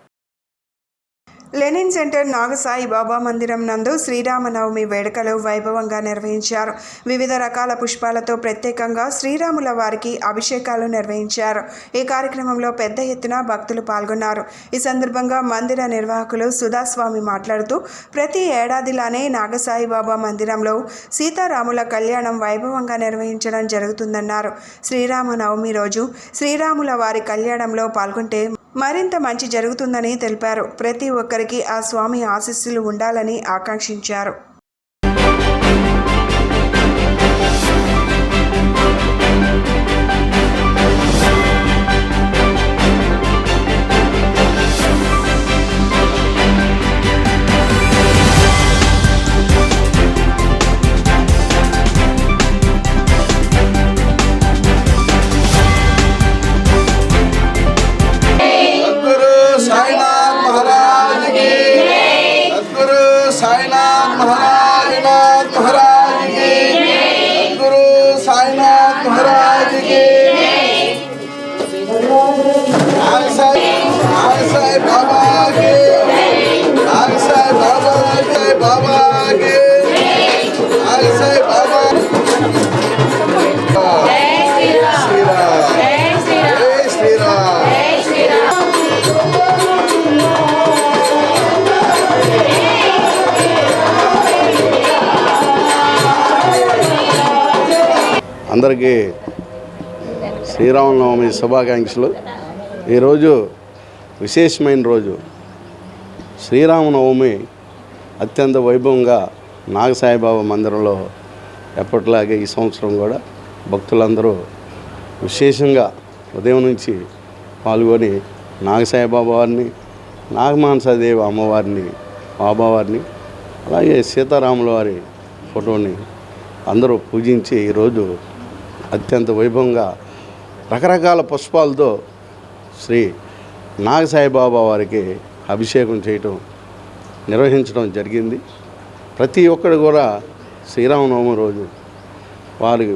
Speaker 1: లెనిన్ సెంటర్ నాగసాయి బాబా మందిరం నందు శ్రీరామనవమి వేడుకలు వైభవంగా నిర్వహించారు. వివిధ రకాల పుష్పాలతో ప్రత్యేకంగా శ్రీరాముల వారికి అభిషేకాలు నిర్వహించారు. ఈ కార్యక్రమంలో పెద్ద ఎత్తున భక్తులు పాల్గొన్నారు. ఈ సందర్భంగా మందిర నిర్వాహకులు సుధాస్వామి మాట్లాడుతూ ప్రతి ఏడాదిలానే నాగసాయి బాబా మందిరంలో సీతారాముల కళ్యాణం వైభవంగా నిర్వహించడం జరుగుతుందన్నారు. శ్రీరామనవమి రోజు శ్రీరాముల వారి కళ్యాణంలో పాల్గొంటే మరింత మంచి జరుగుతుందని తెలిపారు. ప్రతి ఒక్కరికి ఆ స్వామి ఆశీస్సులు ఉండాలని ఆకాంక్షించారు.
Speaker 10: అందరికీ శ్రీరామనవమి శుభాకాంక్షలు. ఈరోజు విశేషమైన రోజు. శ్రీరామనవమి అత్యంత వైభవంగా నాగసాయిబాబా మందిరంలో ఎప్పటిలాగే ఈ సంవత్సరం కూడా భక్తులందరూ విశేషంగా ఉదయం నుంచి పాల్గొని నాగసాయిబాబా వారిని, నాగమానసాదేవి అమ్మవారిని, బాబావారిని, అలాగే సీతారాముల వారి ఫోటోని అందరూ పూజించి ఈరోజు అత్యంత వైభవంగా రకరకాల పుష్పాలతో శ్రీ నాగసాయిబాబా వారికి అభిషేకం చేయటం నిర్వహించడం జరిగింది. ప్రతి ఒక్కరు కూడా శ్రీరామనవమి రోజు వారి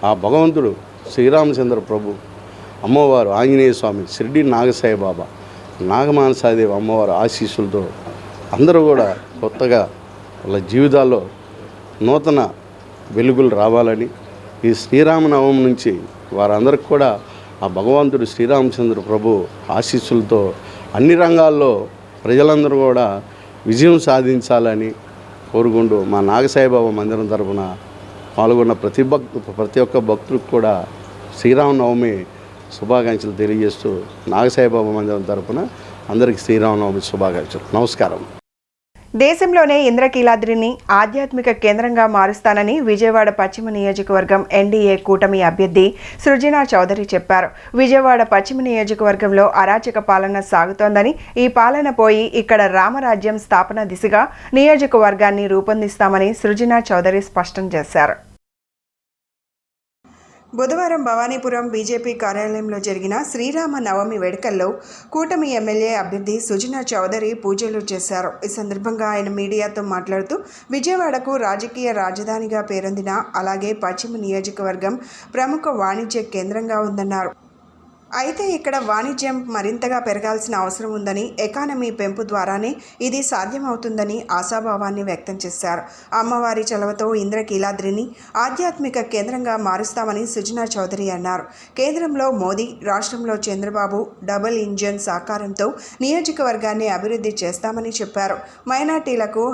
Speaker 10: ఆ భగవంతుడు శ్రీరామచంద్ర ప్రభు, అమ్మవారు ఆంజనేయ స్వామి, షిర్డీ నాగసాయిబాబా, నాగమానసాదేవి అమ్మవారి ఆశీస్సులతో అందరూ కూడా కొత్తగా వాళ్ళ జీవితాల్లో నూతన వెలుగులు రావాలని ఈ శ్రీరామనవమి నుంచి వారందరికీ కూడా ఆ భగవంతుడు శ్రీరామచంద్ర ప్రభు ఆశీస్సులతో అన్ని రంగాల్లో ప్రజలందరూ కూడా విజయం సాధించాలని కోరుకుంటూ మా నాగసాయిబాబా మందిరం తరపున పాల్గొన్న ప్రతి ఒక్క భక్తులకు కూడా శ్రీరామనవమి శుభాకాంక్షలు తెలియజేస్తూ నాగసాయిబాబా మందిరం తరపున అందరికీ శ్రీరామనవమి శుభాకాంక్షలు. నమస్కారం.
Speaker 1: దేశంలోనే ఇంద్రకీలాద్రిని ఆధ్యాత్మిక కేంద్రంగా మారుస్తానని విజయవాడ పశ్చిమ నియోజకవర్గం ఎన్డీఏ కూటమి అభ్యర్థి సృజనా చౌదరి చెప్పారు. విజయవాడ పశ్చిమ నియోజకవర్గంలో అరాచక పాలన సాగుతోందని, ఈ పాలన పోయి ఇక్కడ రామరాజ్యం స్థాపన దిశగా నియోజకవర్గాన్ని రూపొందిస్తామని సృజనా చౌదరి స్పష్టం చేశారు. బుధవారం భవానీపురం బీజేపీ కార్యాలయంలో జరిగిన శ్రీరామ నవమి వేడుకల్లో కూటమి ఎమ్మెల్యే అభ్యర్థి సుజనా చౌదరి పూజలు చేశారు. ఈ సందర్భంగా ఆయన మీడియాతో మాట్లాడుతూ విజయవాడకు రాజకీయ రాజధానిగా పేరొందిన, అలాగే పశ్చిమ నియోజకవర్గం ప్రముఖ వాణిజ్య కేంద్రంగా ఉందన్నారు. అయితే ఇక్కడ వాణిజ్యం మరింతగా పెరగాల్సిన అవసరం ఉందని, ఎకానమీ పెంపు ద్వారానే ఇది సాధ్యమవుతుందని ఆశాభావాన్ని వ్యక్తం చేశారు. అమ్మవారి చలవతో ఇంద్రకీలాద్రిని ఆధ్యాత్మిక కేంద్రంగా మారుస్తామని సుజనా చౌదరి అన్నారు. కేంద్రంలో మోదీ, రాష్ట్రంలో చంద్రబాబు డబుల్ ఇంజన్ సహకారంతో నియోజకవర్గాన్ని అభివృద్ధి చేస్తామని చెప్పారు. మైనార్టీలకు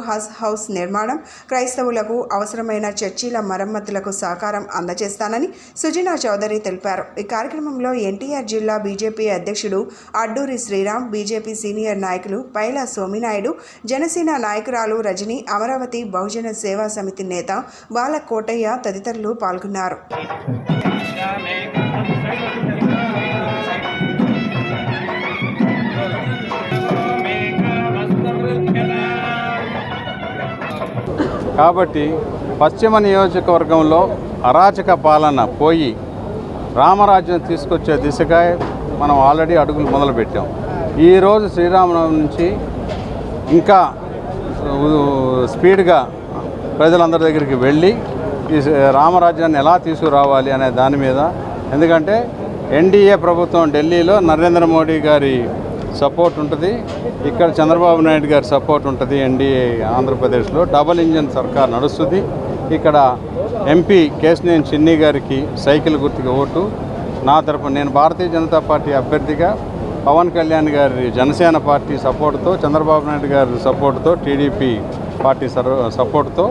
Speaker 1: హౌస్ నిర్మాణం, క్రైస్తవులకు అవసరమైన చర్చీల మరమ్మతులకు సహకారం అందజేస్తానని సుజనా చౌదరి తెలిపారు. ఈ కార్యక్రమంలో ఎన్టీఆర్ జిల్లా బీజేపీ అధ్యక్షుడు అడ్డూరి శ్రీరామ్, బీజేపీ సీనియర్ నాయకులు పైలా సోమినాయుడు, జనసేన నాయకురాలు రజని, అమరావతి బహుజన సేవా సమితి నేత బాల కోటయ్య తదితరులు పాల్గొన్నారు.
Speaker 5: కాబట్టి పశ్చిమ నియోజకవర్గంలో అరాచక పాలన పోయి రామరాజ్యం తీసుకొచ్చే దిశగా మనం ఆల్రెడీ అడుగులు మొదలుపెట్టాం. ఈరోజు శ్రీరామనవమి నుంచి ఇంకా స్పీడ్గా ప్రజలందరి దగ్గరికి వెళ్ళి ఈ రామరాజ్యాన్ని ఎలా తీసుకురావాలి అనే దాని మీద, ఎందుకంటే ఎన్డీఏ ప్రభుత్వం ఢిల్లీలో నరేంద్ర మోడీ గారి సపోర్ట్ ఉంటుంది, ఇక్కడ చంద్రబాబు నాయుడు గారి సపోర్ట్ ఉంటుంది. ఎన్డీఏ ఆంధ్రప్రదేశ్లో డబుల్ ఇంజన్ సర్కార్ నడుస్తుంది. ఇక్కడ ఎంపీ కేశినేని చిన్ని గారికి సైకిల్ గుర్తుగా ఓటు, నా తరపున నేను భారతీయ జనతా పార్టీ అభ్యర్థిగా పవన్ కళ్యాణ్ గారి జనసేన పార్టీ సపోర్టుతో, చంద్రబాబు నాయుడు గారి సపోర్టుతో, టీడీపీ పార్టీ సపోర్టుతో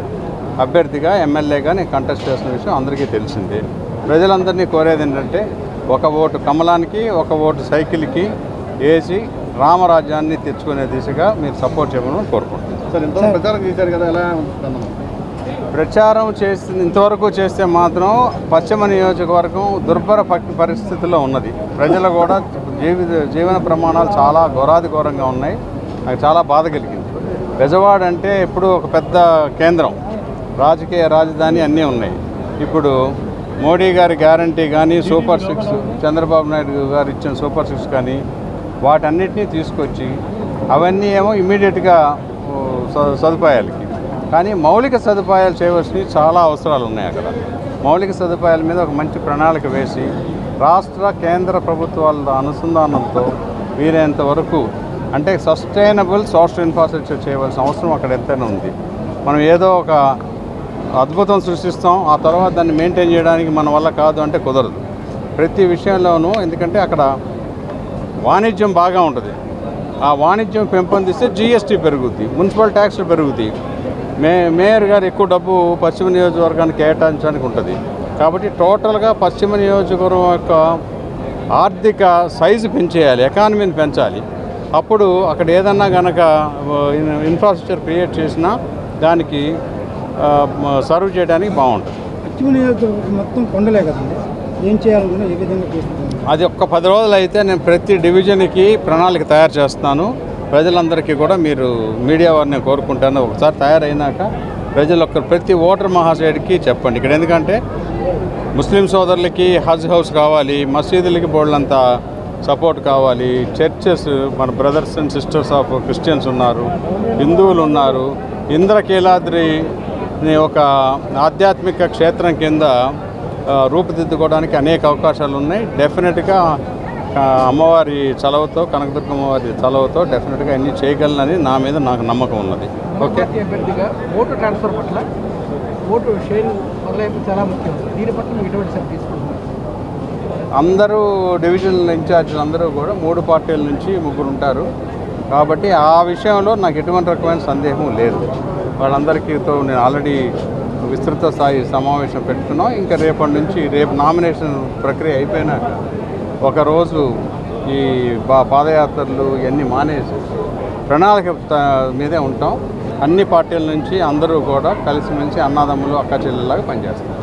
Speaker 5: అభ్యర్థిగా ఎమ్మెల్యేగా నేను కంటెస్ట్ చేసిన విషయం అందరికీ తెలిసిందే. ప్రజలందరినీ కోరేది ఏంటంటే ఒక ఓటు కమలానికి, ఒక ఓటు సైకిల్కి వేసి రామరాజ్యాన్ని తెచ్చుకునే దిశగా మీరు సపోర్ట్ చేయమని కోరుకుంటున్నాను.
Speaker 6: సార్, ఇంతవరకు ప్రచారం చేశారు కదా, ఎలా
Speaker 5: ప్రచారం ఇంతవరకు చేస్తే మాత్రం పశ్చిమ నియోజకవర్గం దుర్భర పరిస్థితుల్లో ఉన్నది. ప్రజలు కూడా జీవన ప్రమాణాలు చాలా ఘోరాతిఘోరంగా ఉన్నాయి. నాకు చాలా బాధ కలిగింది. బెజవాడ అంటే ఎప్పుడు ఒక పెద్ద కేంద్రం, రాజకీయ రాజధాని అన్నీ ఉన్నాయి. ఇప్పుడు మోడీ గారి గ్యారంటీ కానీ, సూపర్ 6 చంద్రబాబు నాయుడు గారు ఇచ్చిన సూపర్ 6 కానీ వాటన్నిటినీ తీసుకొచ్చి అవన్నీ ఏమో ఇమ్మీడియట్గా సదుపాయాలకి, కానీ మౌలిక సదుపాయాలు చేయవలసినవి చాలా అవసరాలు ఉన్నాయి. అక్కడ మౌలిక సదుపాయాల మీద ఒక మంచి ప్రణాళిక వేసి రాష్ట్ర కేంద్ర ప్రభుత్వాల అనుసంధానంతో వీలైనంత వరకు అంటే సస్టైనబుల్ సోషల్ ఇన్ఫ్రాస్ట్రక్చర్ చేయవలసిన అవసరం అక్కడ ఎంతైనా ఉంది. మనం ఏదో ఒక అద్భుతం సృష్టిస్తాం, ఆ తర్వాత దాన్ని మెయింటైన్ చేయడానికి మన వల్ల కాదు అంటే కుదరదు. ప్రతి విషయంలోనూ, ఎందుకంటే అక్కడ వాణిజ్యం బాగా ఉంటుంది. ఆ వాణిజ్యం పెంపొందిస్తే జీఎస్టీ పెరుగుద్ది, మున్సిపల్ ట్యాక్స్లు పెరుగుతాయి. మేయర్ గారు ఎక్కువ డబ్బు పశ్చిమ నియోజకవర్గానికి కేటాయించడానికి ఉంటుంది. కాబట్టి టోటల్గా పశ్చిమ నియోజకవర్గం యొక్క ఆర్థిక సైజు పెంచేయాలి, ఎకానమీని పెంచాలి.
Speaker 11: అప్పుడు అక్కడ ఏదన్నా కనుక ఇన్ఫ్రాస్ట్రక్చర్ క్రియేట్ చేసినా దానికి సర్వ్ చేయడానికి బాగుంటుంది.
Speaker 12: మొత్తం కొండలే కదండి, ఏం చేయాలన్నా ఏ విధంగా చేస్తుంది?
Speaker 11: అది ఒక్క 10 రోజులు అయితే నేను ప్రతి డివిజన్కి ప్రణాళిక తయారు చేస్తున్నాను. ప్రజలందరికీ కూడా మీరు మీడియా వారిని కోరుకుంటాను, ఒకసారి తయారైనాక ప్రతి ఓటర్ మహాశయుడికి చెప్పండి. ఇక్కడ ఎందుకంటే ముస్లిం సోదరులకి హజ్ హౌస్ కావాలి, మసీదులకి బోర్డులంత సపోర్ట్ కావాలి, చర్చెస్ మన brothers and sisters of Christians ఉన్నారు, హిందువులు ఉన్నారు. ఇంద్రకీలాద్రిని ఒక ఆధ్యాత్మిక క్షేత్రం కింద రూపుదిద్దుకోవడానికి అనేక అవకాశాలు ఉన్నాయి. డెఫినెట్గా అమ్మవారి చలవతో, కనకదుర్గ అమ్మవారి చలవతో డెఫినెట్గా అన్నీ చేయగలనని నాకు నమ్మకం ఉన్నది. ఓకే,
Speaker 12: అభ్యర్థిగా ఓటు ట్రాన్స్ఫర్ పట్ల ఓటు షేరింగ్ మొదలైపు చాలా ముఖ్యం. దీని పట్ల మీకు ఎటువంటి శ్రద్ధ తీసుకుంటున్నారు?
Speaker 11: అందరూ డివిజనల్ ఇన్ఛార్జీలు అందరూ కూడా 3 పార్టీల నుంచి 3 ఉంటారు కాబట్టి ఆ విషయంలో నాకు ఎటువంటి రకమైన సందేహం లేదు. వాళ్ళందరికీతో నేను ఆల్రెడీ విస్తృత స్థాయి సమావేశం పెట్టుకున్నాం. ఇంకా రేపు నామినేషన్ ప్రక్రియ అయిపోయినాక ఒకరోజు ఈ పాదయాత్రలు ఇవన్నీ మానేసి ప్రణాళిక మీదే ఉంటాం. అన్ని పార్టీల నుంచి అందరూ కూడా కలిసిమెలిసి అన్నదమ్ములు అక్క చెల్లెలాగా పనిచేస్తారు.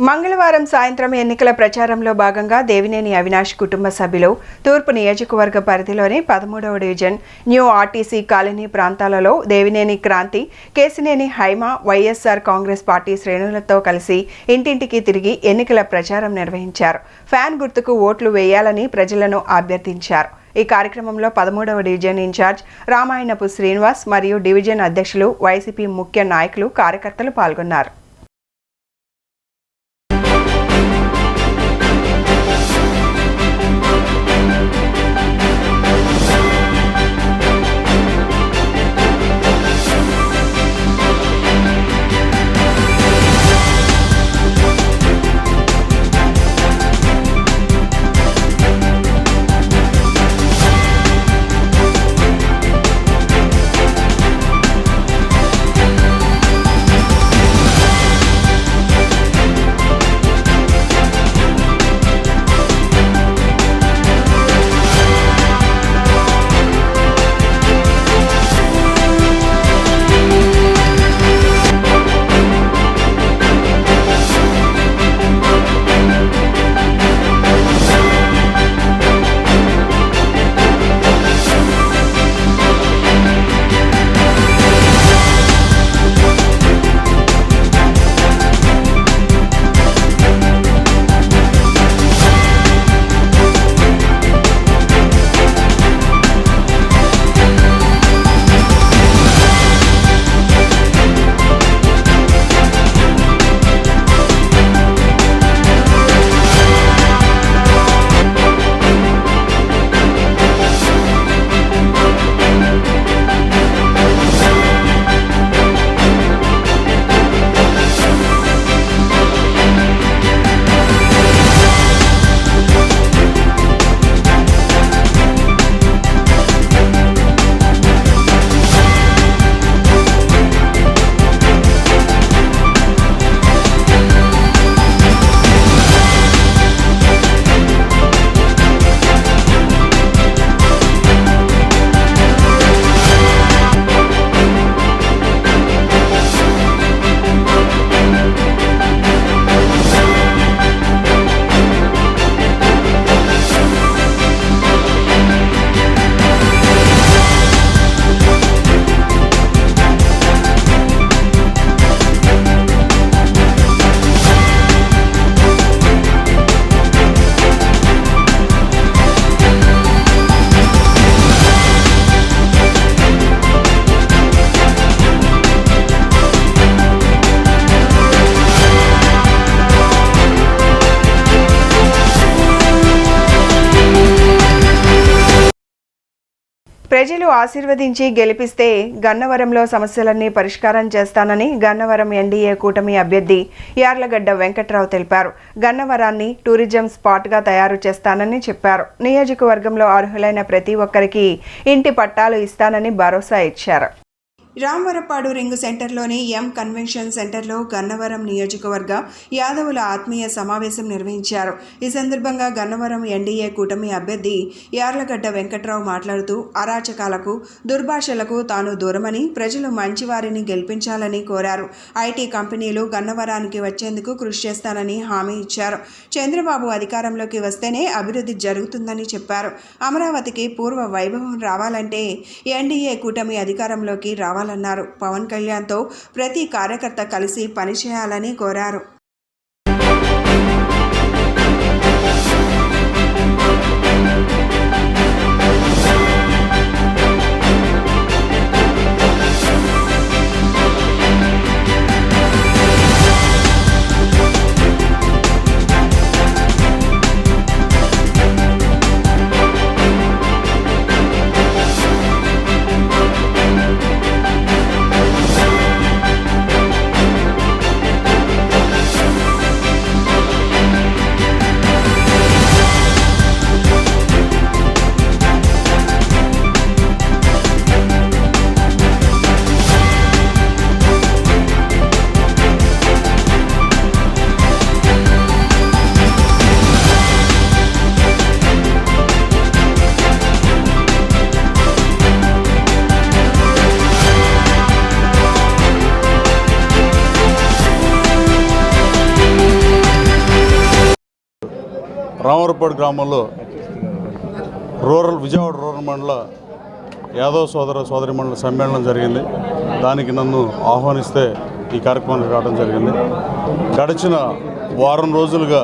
Speaker 1: మంగళవారం సాయంత్రం ఎన్నికల ప్రచారంలో భాగంగా దేవినేని అవినాష్ కుటుంబ సభ్యులు తూర్పు నియోజకవర్గ పరిధిలోని 13వ డివిజన్ న్యూ ఆర్టీసీ కాలనీ ప్రాంతాలలో దేవినేని క్రాంతి, కేసినేని హైమ, వైఎస్ఆర్ కాంగ్రెస్ పార్టీ శ్రేణులతో కలిసి ఇంటింటికి తిరిగి ఎన్నికల ప్రచారం నిర్వహించారు. ఫ్యాన్ గుర్తుకు ఓట్లు వేయాలని ప్రజలను అభ్యర్థించారు. ఈ కార్యక్రమంలో 13వ డివిజన్ ఇన్ఛార్జ్ రామాయణపు శ్రీనివాస్ మరియు డివిజన్ అధ్యక్షులు, వైసీపీ ముఖ్య నాయకులు, కార్యకర్తలు పాల్గొన్నారు. ప్రజలు ఆశీర్వదించి గెలిపిస్తే గన్నవరంలో సమస్యలన్నీ పరిష్కారం చేస్తానని గన్నవరం ఎన్డీఏ కూటమి అభ్యర్థి యార్లగడ్డ వెంకట్రావు తెలిపారు. గన్నవరాన్ని టూరిజం స్పాట్గా తయారు చేస్తానని చెప్పారు. నియోజకవర్గంలో అర్హులైన ప్రతి ఒక్కరికి ఇంటి పట్టాలు ఇస్తానని భరోసా ఇచ్చారు. రామవరపాడు రింగు సెంటర్లోని ఎం కన్వెన్షన్ సెంటర్లో గన్నవరం నియోజకవర్గ యాదవుల ఆత్మీయ సమావేశం నిర్వహించారు. ఈ సందర్భంగా గన్నవరం ఎన్డీఏ కూటమి అభ్యర్థి యార్లగడ్డ వెంకట్రావు మాట్లాడుతూ అరాచకాలకు దుర్భాషలకు తాను దూరమని ప్రజలు మంచివారిని గెలిపించాలని కోరారు. ఐటీ కంపెనీలు గన్నవరానికి వచ్చేందుకు కృషి చేస్తానని హామీ ఇచ్చారు. చంద్రబాబు అధికారంలోకి వస్తేనే అభివృద్ధి జరుగుతుందని చెప్పారు. అమరావతికి పూర్వ వైభవం రావాలంటే ఎన్డీఏ కూటమి అధికారంలోకి రావాలన్నారు. పవన్ కళ్యాణ్తో ప్రతి కార్యకర్త కలిసి పనిచేయాలని కోరారు.
Speaker 11: రామవరపాడు గ్రామంలో విజయవాడ రూరల్ మండల యాదవ సోదరి మండల సమ్మేళనం జరిగింది. దానికి నన్ను ఆహ్వానిస్తే ఈ కార్యక్రమానికి రావడం జరిగింది. గడిచిన వారం రోజులుగా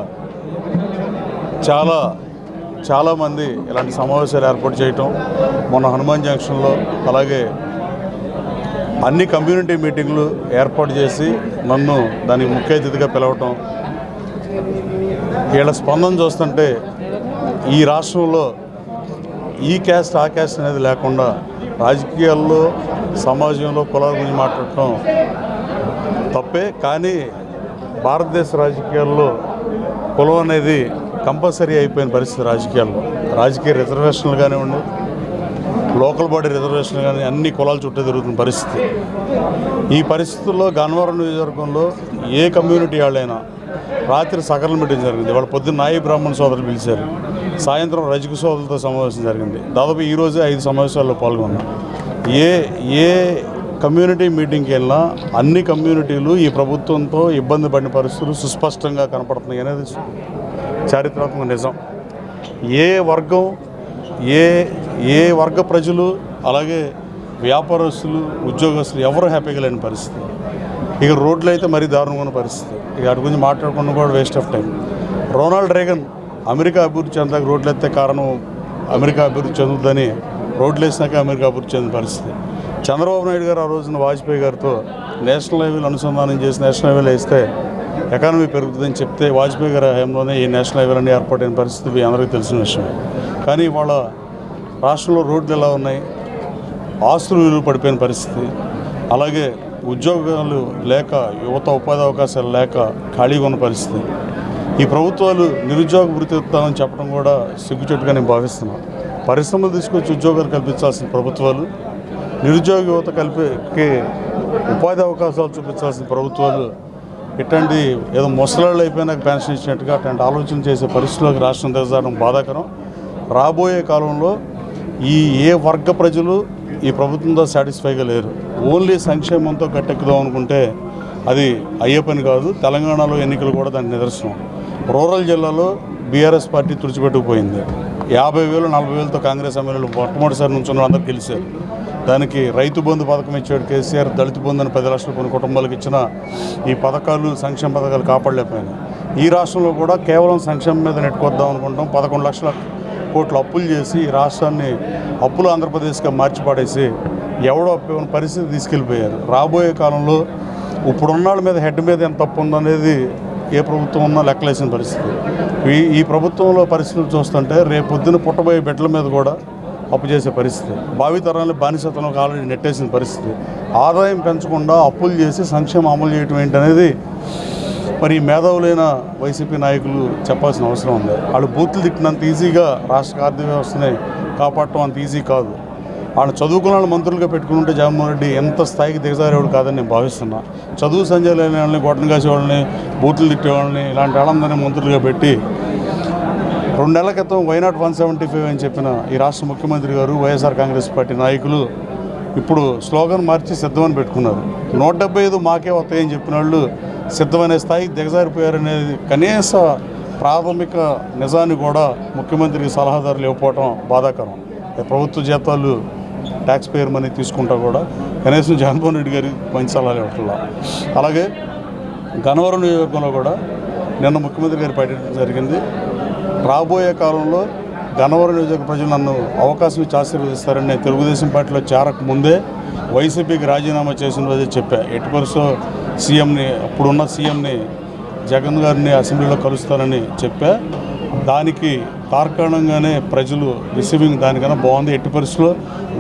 Speaker 11: చాలామంది ఇలాంటి సమావేశాలు ఏర్పాటు చేయటం, మొన్న హనుమాన్ జంక్షన్లో అలాగే అన్ని కమ్యూనిటీ మీటింగ్లు ఏర్పాటు చేసి నన్ను దానికి ముఖ్య అతిథిగా పిలవటం, వీళ్ళ స్పందన చూస్తుంటే ఈ రాష్ట్రంలో ఈ క్యాస్ట్ ఆ క్యాస్ట్ అనేది లేకుండా రాజకీయాల్లో సమాజంలో కులాల గురించి మాట్లాడటం తప్పే. కానీ భారతదేశ రాజకీయాల్లో కులం అనేది కంపల్సరీ అయిపోయిన పరిస్థితి. రాజకీయ రిజర్వేషన్లు కానివ్వండి, లోకల్ బాడీ రిజర్వేషన్లు కానీ అన్ని కులాల చుట్టూ తిరుగుతున్న పరిస్థితి. ఈ పరిస్థితుల్లో గన్నవరం నియోజకవర్గంలో ఏ కమ్యూనిటీ వాళ్ళైనా రాత్రి సకల మీటింగ్ జరిగింది. వాళ్ళ పొద్దున్న నాయి బ్రాహ్మణ సోదరులు పిలిచారు, సాయంత్రం రజక సోదరులతో సమావేశం జరిగింది. దాదాపు ఈరోజే 5 సమావేశాల్లో పాల్గొన్నాం. ఏ కమ్యూనిటీ మీటింగ్కి వెళ్ళినా అన్ని కమ్యూనిటీలు ఈ ప్రభుత్వంతో ఇబ్బంది పడిన పరిస్థితులు సుస్పష్టంగా కనపడుతున్నాయి అనేది చారిత్రాత్మక నిజం. ఏ వర్గ ప్రజలు అలాగే వ్యాపారస్తులు ఉద్యోగస్తులు ఎవరు హ్యాపీగా లేని పరిస్థితి. ఇక రోడ్లు అయితే మరీ దారుణమైన పరిస్థితి. ఇక వాటి గురించి మాట్లాడుకున్న కూడా waste of time. Ronald Reagan America అభివృద్ధి చెందాక రోడ్లు ఎత్తే కారణం అమెరికా అభివృద్ధి చెందుతుందని రోడ్లు వేసినాక అమెరికా అభివృద్ధి చెందిన పరిస్థితి. చంద్రబాబు నాయుడు గారు ఆ రోజున వాజ్పేయి గారితో నేషనల్ హైవేలు అనుసంధానం చేసి నేషనల్ హైవేలు వేస్తే ఎకానమీ పెరుగుతుందని చెప్తే వాజ్పేయి గారి హయాంలోనే ఈ నేషనల్ హైవేలన్నీ ఏర్పాటైన పరిస్థితి మీ అందరికీ తెలిసిన విషయం. కానీ ఇవాళ రాష్ట్రంలో రోడ్లు ఎలా ఉన్నాయి, ఆస్తులు విలువ పడిపోయిన పరిస్థితి, అలాగే ఉద్యోగాలు లేక యువత ఉపాధి అవకాశాలు లేక ఖాళీగా ఉన్న పరిస్థితి. ఈ ప్రభుత్వాలు నిరుద్యోగ వృత్తిస్తామని చెప్పడం కూడా సిగ్గుచెట్టుగా నేను భావిస్తున్నాను. పరిశ్రమలు తీసుకొచ్చి ఉద్యోగాలు కల్పించాల్సిన ప్రభుత్వాలు, నిరుద్యోగ యువత కలిపి ఉపాధి అవకాశాలు చూపించాల్సిన ప్రభుత్వాలు ఇట్లాంటి ఏదో ముసలాళ్ళు అయిపోయినాక పెన్షన్ ఇచ్చినట్టుగా అట్లాంటి ఆలోచన చేసే పరిస్థితుల్లోకి రాష్ట్రం తెగజారడం బాధాకరం. రాబోయే కాలంలో ఏ వర్గ ప్రజలు ఈ ప్రభుత్వంతో సాటిస్ఫైగా లేరు. ఓన్లీ సంక్షేమంతో గట్టెక్కుదాం అనుకుంటే అది అయ్యే పని కాదు. తెలంగాణలో ఎన్నికలు కూడా దానికి నిదర్శనం. రూరల్ జిల్లాలో బీఆర్ఎస్ పార్టీ తుడిచిపెట్టుకుపోయింది. 50,000 40,000తో కాంగ్రెస్ ఎమ్మెల్యేలు మొట్టమొదటిసారి నుంచి అందరూ గెలిచారు. దానికి రైతు బంధు పథకం ఇచ్చాడు కేసీఆర్. దళిత బంధు అని 10 లక్షల కొన్ని కుటుంబాలకు ఇచ్చిన ఈ పథకాలు సంక్షేమ పథకాలు కాపాడలేకపోయినాయి. ఈ రాష్ట్రంలో కూడా కేవలం సంక్షేమం మీద నెట్టుకొద్దాం అనుకుంటాం. 11 లక్షల కోట్లు అప్పులు చేసి రాష్ట్రాన్ని అప్పులు ఆంధ్రప్రదేశ్గా మార్చిపాడేసి ఎవడో అప్పిన పరిస్థితి తీసుకెళ్ళిపోయారు. రాబోయే కాలంలో ఇప్పుడున్నాళ్ళ మీద హెడ్ మీద ఎంత తప్పు ఉందనేది ఏ ప్రభుత్వం ఉన్నా లెక్కలేసిన పరిస్థితి. ఈ ప్రభుత్వంలో పరిస్థితులు చూస్తుంటే రేపు పొద్దున పుట్టబోయే బిడ్డల మీద కూడా అప్పు చేసే పరిస్థితి. భావితరాన్ని బానిసత్వంలోకి ఆల్రెడీ నెట్టేసిన పరిస్థితి. ఆదాయం పెంచకుండా అప్పులు చేసి సంక్షేమం అమలు చేయటం ఏంటనేది మరి మేధావులైన వైసీపీ నాయకులు చెప్పాల్సిన అవసరం ఉంది. వాళ్ళు బూతులు తిట్టినంత ఈజీగా రాష్ట్ర ఆర్థిక వ్యవస్థని కాపాడటం అంత ఈజీ కాదు.
Speaker 6: వాళ్ళు చదువుకున్న వాళ్ళు మంత్రులుగా పెట్టుకుని ఉంటే జగన్మోహన్ రెడ్డి ఎంత స్థాయికి దిగజారేవాడు కాదని నేను భావిస్తున్నా. చదువు సంజయ్ లేని వాళ్ళని, గొట్టను కాసే వాళ్ళని, బూతులు తిట్టేవాళ్ళని, ఇలాంటి వాళ్ళందరినీ మంత్రులుగా పెట్టి 2 నెలల క్రితం వైనాట్ 175 అని చెప్పిన ఈ రాష్ట్ర ముఖ్యమంత్రి గారు, వైఎస్ఆర్ కాంగ్రెస్ పార్టీ నాయకులు ఇప్పుడు స్లోగన్ మార్చి సిద్ధమని పెట్టుకున్నారు. 175 మాకే వస్తాయని చెప్పిన వాళ్ళు సిద్ధమనే స్థాయికి దిగజారిపోయారనేది కనీస ప్రాథమిక నిజాన్ని కూడా ముఖ్యమంత్రికి సలహాదారులు ఇవ్వకపోవటం బాధాకరం. ప్రభుత్వ జీతాలు ట్యాక్స్ పేయర్ మనీ తీసుకుంటా కూడా కనీసం జగన్మోహన్ రెడ్డి గారికి మంచి సలహాలు ఇవ్వట్లా. అలాగే గన్నవరం నియోజకవర్గంలో కూడా నిన్న ముఖ్యమంత్రి గారు పర్యటన జరిగింది. రాబోయే కాలంలో గన్నవరం నియోజకవర్గ ప్రజలు నన్ను అవకాశం ఇచ్చి ఆశీర్వదిస్తారని నేను తెలుగుదేశం పార్టీలో చేరక ముందే వైసీపీకి రాజీనామా చేసిన రోజే చెప్పా. ఎట్టి పరిస్థితుల్లో సీఎంని, అప్పుడున్న సీఎంని జగన్ గారిని అసెంబ్లీలో కలుస్తానని చెప్పా. దానికి తార్కాణంగానే ప్రజలు రిసీవింగ్ దానికన్నా బాగుంది. ఎట్టి పరిస్థితుల్లో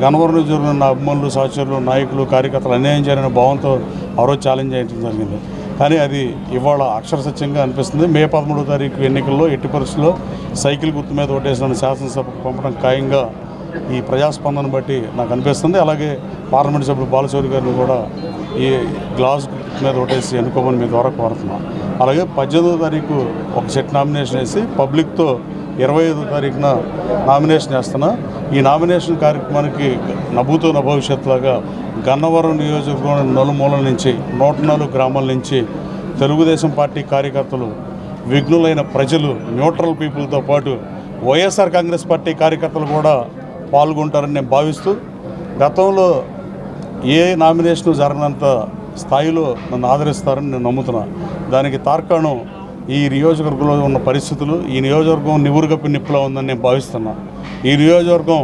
Speaker 6: గన్నవరం నియోజకవర్గంలో ఉన్న అభిమానులు, సహచరులు, నాయకులు, కార్యకర్తలు అన్యాయం చేయాలనే భావంతో ఆ రోజు ఛాలెంజ్ చేయడం జరిగింది. కానీ అది ఇవాళ అక్షర సత్యంగా అనిపిస్తుంది. మే 13వ తారీఖు ఎన్నికల్లో ఎట్టి పరిస్థితుల్లో సైకిల్ గుర్తు మీద ఓటేసిన శాసనసభకు పంపడం ఖాయంగా ఈ ప్రజాస్పందన బట్టి నాకు అనిపిస్తుంది. అలాగే పార్లమెంట్ సభ్యులు బాలశౌరి గారిని కూడా ఈ గ్లాస్ గుర్తు మీద ఓటేసి ఎన్నుకోమని మీ ద్వారా కోరుతున్నాం. అలాగే 18వ తారీఖు ఒక సెట్ నామినేషన్ వేసి పబ్లిక్తో 25వ తారీఖున నామినేషన్ వేస్తున్నా. ఈ నామినేషన్ కార్యక్రమానికి నభూతో భవిష్యత్తులాగా గన్నవరం నియోజకవర్గం నలుమూలల నుంచి 104 గ్రామాల నుంచి తెలుగుదేశం పార్టీ కార్యకర్తలు, విఘ్నులైన ప్రజలు, న్యూట్రల్ పీపుల్తో పాటు వైఎస్ఆర్ కాంగ్రెస్ పార్టీ కార్యకర్తలు కూడా పాల్గొంటారని నేను భావిస్తూ, గతంలో ఏ నామినేషన్ జరగనంత స్థాయిలో నన్ను ఆదరిస్తారని నేను నమ్ముతున్నా. దానికి తార్కాణం ఈ నియోజకవర్గంలో ఉన్న పరిస్థితులు. ఈ నియోజకవర్గం నివురుగప్పి నిప్పులా ఉందని నేను భావిస్తున్నా. ఈ నియోజకవర్గం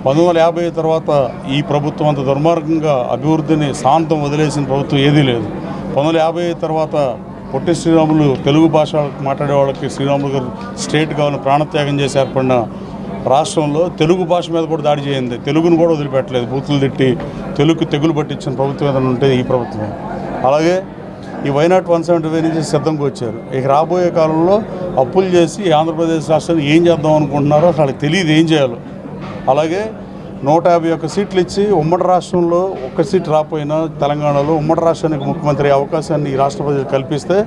Speaker 6: 1950 తర్వాత ఈ ప్రభుత్వం అంత దుర్మార్గంగా అభివృద్ధిని శాంతం వదిలేసిన ప్రభుత్వం ఏదీ లేదు. 1950 తర్వాత పొట్టి శ్రీరాములు తెలుగు భాష మాట్లాడే వాళ్ళకి శ్రీరాములు గారు స్టేట్ కావాలని ప్రాణత్యాగం చేసి ఏర్పడిన రాష్ట్రంలో తెలుగు భాష మీద కూడా దాడి చేయింది. తెలుగును కూడా వదిలిపెట్టలేదు. బూతులు తిట్టి తెలుగుకి తెగులు పట్టించిన ప్రభుత్వం ఏదైనా ఉంటే ఈ ప్రభుత్వం. అలాగే ఈ వైనాట్ 175 నుంచి సిద్ధంగా వచ్చారు. ఇక రాబోయే కాలంలో అప్పులు చేసి ఆంధ్రప్రదేశ్ రాష్ట్రాన్ని ఏం చేద్దాం అనుకుంటున్నారో వాళ్ళకి తెలియదు ఏం చేయాలో. అలాగే 151 సీట్లు ఇచ్చి ఉమ్మడి రాష్ట్రంలో ఒక్క సీట్ రాకపోయినా తెలంగాణలో ఉమ్మడి రాష్ట్రానికి ముఖ్యమంత్రి అవకాశాన్ని ఈ రాష్ట్ర ప్రజలు కల్పిస్తే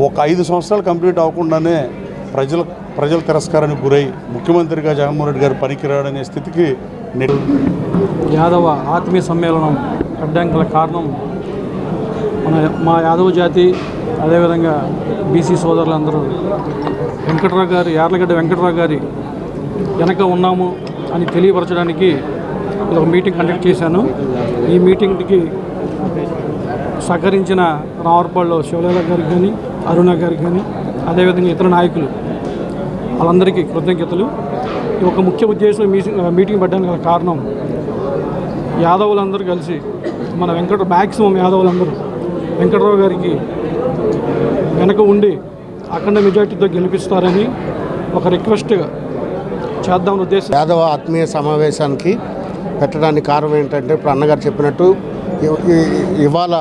Speaker 6: ఒక 5 సంవత్సరాలు కంప్లీట్ అవ్వకుండానే ప్రజల తిరస్కారానికి గురై ముఖ్యమంత్రిగా జగన్మోహన్ రెడ్డి గారు పనికిరాడనే స్థితికి
Speaker 12: యాదవ ఆత్మీయ సమ్మేళనం పెట్టడానికి గల కారణం మా యాదవ జాతి, అదేవిధంగా బీసీ సోదరులందరూ వెంకట్రావు గారు, యార్లగడ్డ వెంకట్రావు గారి వెనక ఉన్నాము అని తెలియపరచడానికి ఒక మీటింగ్ కండక్ట్ చేశాను. ఈ మీటింగ్కి సహకరించిన రావర్పాడులో శివలీల గారికి కానీ, అరుణ గారికి కానీ, అదేవిధంగా ఇతర నాయకులు వాళ్ళందరికీ కృతజ్ఞతలు. ఒక ముఖ్య ఉద్దేశం మీటింగ్ పెట్టడానికి కారణం యాదవులందరూ కలిసి మన మ్యాక్సిమం యాదవులందరూ వెంకట్రావు గారికి వెనక ఉండి అఖండ మెజార్టీతో గెలిపిస్తారని ఒక రిక్వెస్ట్గా చేద్దామని ఉద్దేశం.
Speaker 13: యాదవ ఆత్మీయ సమావేశానికి పెట్టడానికి కారణం ఏంటంటే, ఇప్పుడు అన్నగారు చెప్పినట్టు ఇవాళ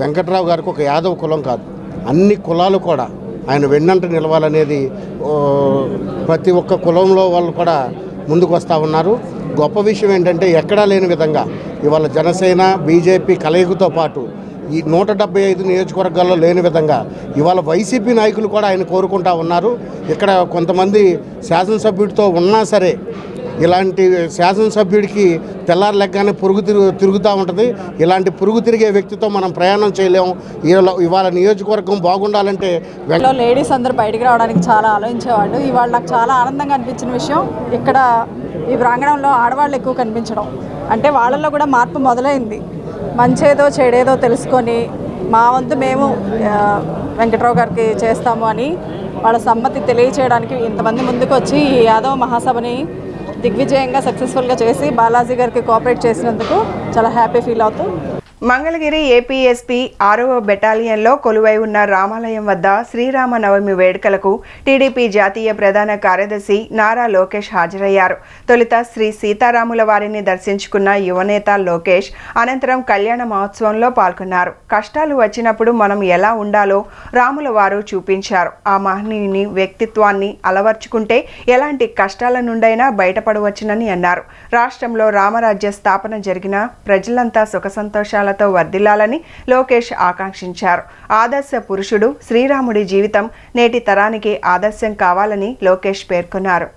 Speaker 13: వెంకట్రావు గారికి ఒక యాదవ కులం కాదు, అన్ని కులాలు కూడా ఆయన వెన్నంట నిలవాలనేది ప్రతి ఒక్క కులంలో వాళ్ళు కూడా ముందుకు వస్తూ ఉన్నారు. గొప్ప విషయం ఏంటంటే, ఎక్కడా లేని విధంగా ఇవాళ జనసేన బీజేపీ కలయికతో పాటు ఈ 175 నియోజకవర్గాల్లో లేని విధంగా ఇవాళ వైసీపీ నాయకులు కూడా ఆయన కోరుకుంటా ఉన్నారు. ఇక్కడ కొంతమంది శాసనసభ్యుడితో ఉన్నా సరే ఇలాంటి శాసనసభ్యుడికి తెల్లారి లెగ్గానే తిరుగుతూ ఉంటుంది. ఇలాంటి పురుగు తిరిగే వ్యక్తితో మనం ప్రయాణం చేయలేము. ఇవాళ నియోజకవర్గం బాగుండాలంటే
Speaker 14: లేడీస్ అందరూ బయటికి రావడానికి చాలా ఆలోచించేవాళ్ళు. ఇవాళ నాకు చాలా ఆనందంగా అనిపించిన విషయం, ఇక్కడ ఈ ప్రాంగణంలో ఆడవాళ్ళు ఎక్కువ కనిపించడం. అంటే వాళ్ళల్లో కూడా మార్పు మొదలైంది. మంచేదో చెడేదో తెలుసుకొని మా వంతు మేము వెంకట్రావు గారికి చేస్తాము అని వాళ్ళ సమ్మతి తెలియచేయడానికి ఇంతమంది ముందుకు వచ్చి ఈ యాదవ మహాసభని దిగ్విజయంగా సక్సెస్ఫుల్గా చేసి బాలాజీ గారికి కోఆపరేట్ చేసినందుకు చాలా హ్యాపీ ఫీల్ అవుతూ
Speaker 1: మంగళగిరి ఏపీఎస్పీ 6వ బెటాలియన్లో కొలువై ఉన్న రామాలయం వద్ద శ్రీరామనవమి వేడుకలకు టీడీపీ జాతీయ ప్రధాన కార్యదర్శి నారా లోకేష్ హాజరయ్యారు. తొలుత శ్రీ సీతారాముల వారిని దర్శించుకున్న యువనేత లోకేష్ అనంతరం కళ్యాణ మహోత్సవంలో పాల్గొన్నారు. కష్టాలు వచ్చినప్పుడు మనం ఎలా ఉండాలో రాముల వారు చూపించారు. ఆ మహనీయుని వ్యక్తిత్వాన్ని అలవర్చుకుంటే ఎలాంటి కష్టాల నుండైనా బయటపడవచ్చునని అన్నారు. రాష్ట్రంలో రామరాజ్య స్థాపన జరిగిన ప్రజలంతా సుఖ సంతోషాలతో వర్ధిల్లాలని లోకేష్ ఆకాంక్షించారు. ఆదర్శ పురుషుడు శ్రీరాముడి జీవితం నేటి తరానికి ఆదర్శం కావాలని లోకేష్ పేర్కొన్నారు.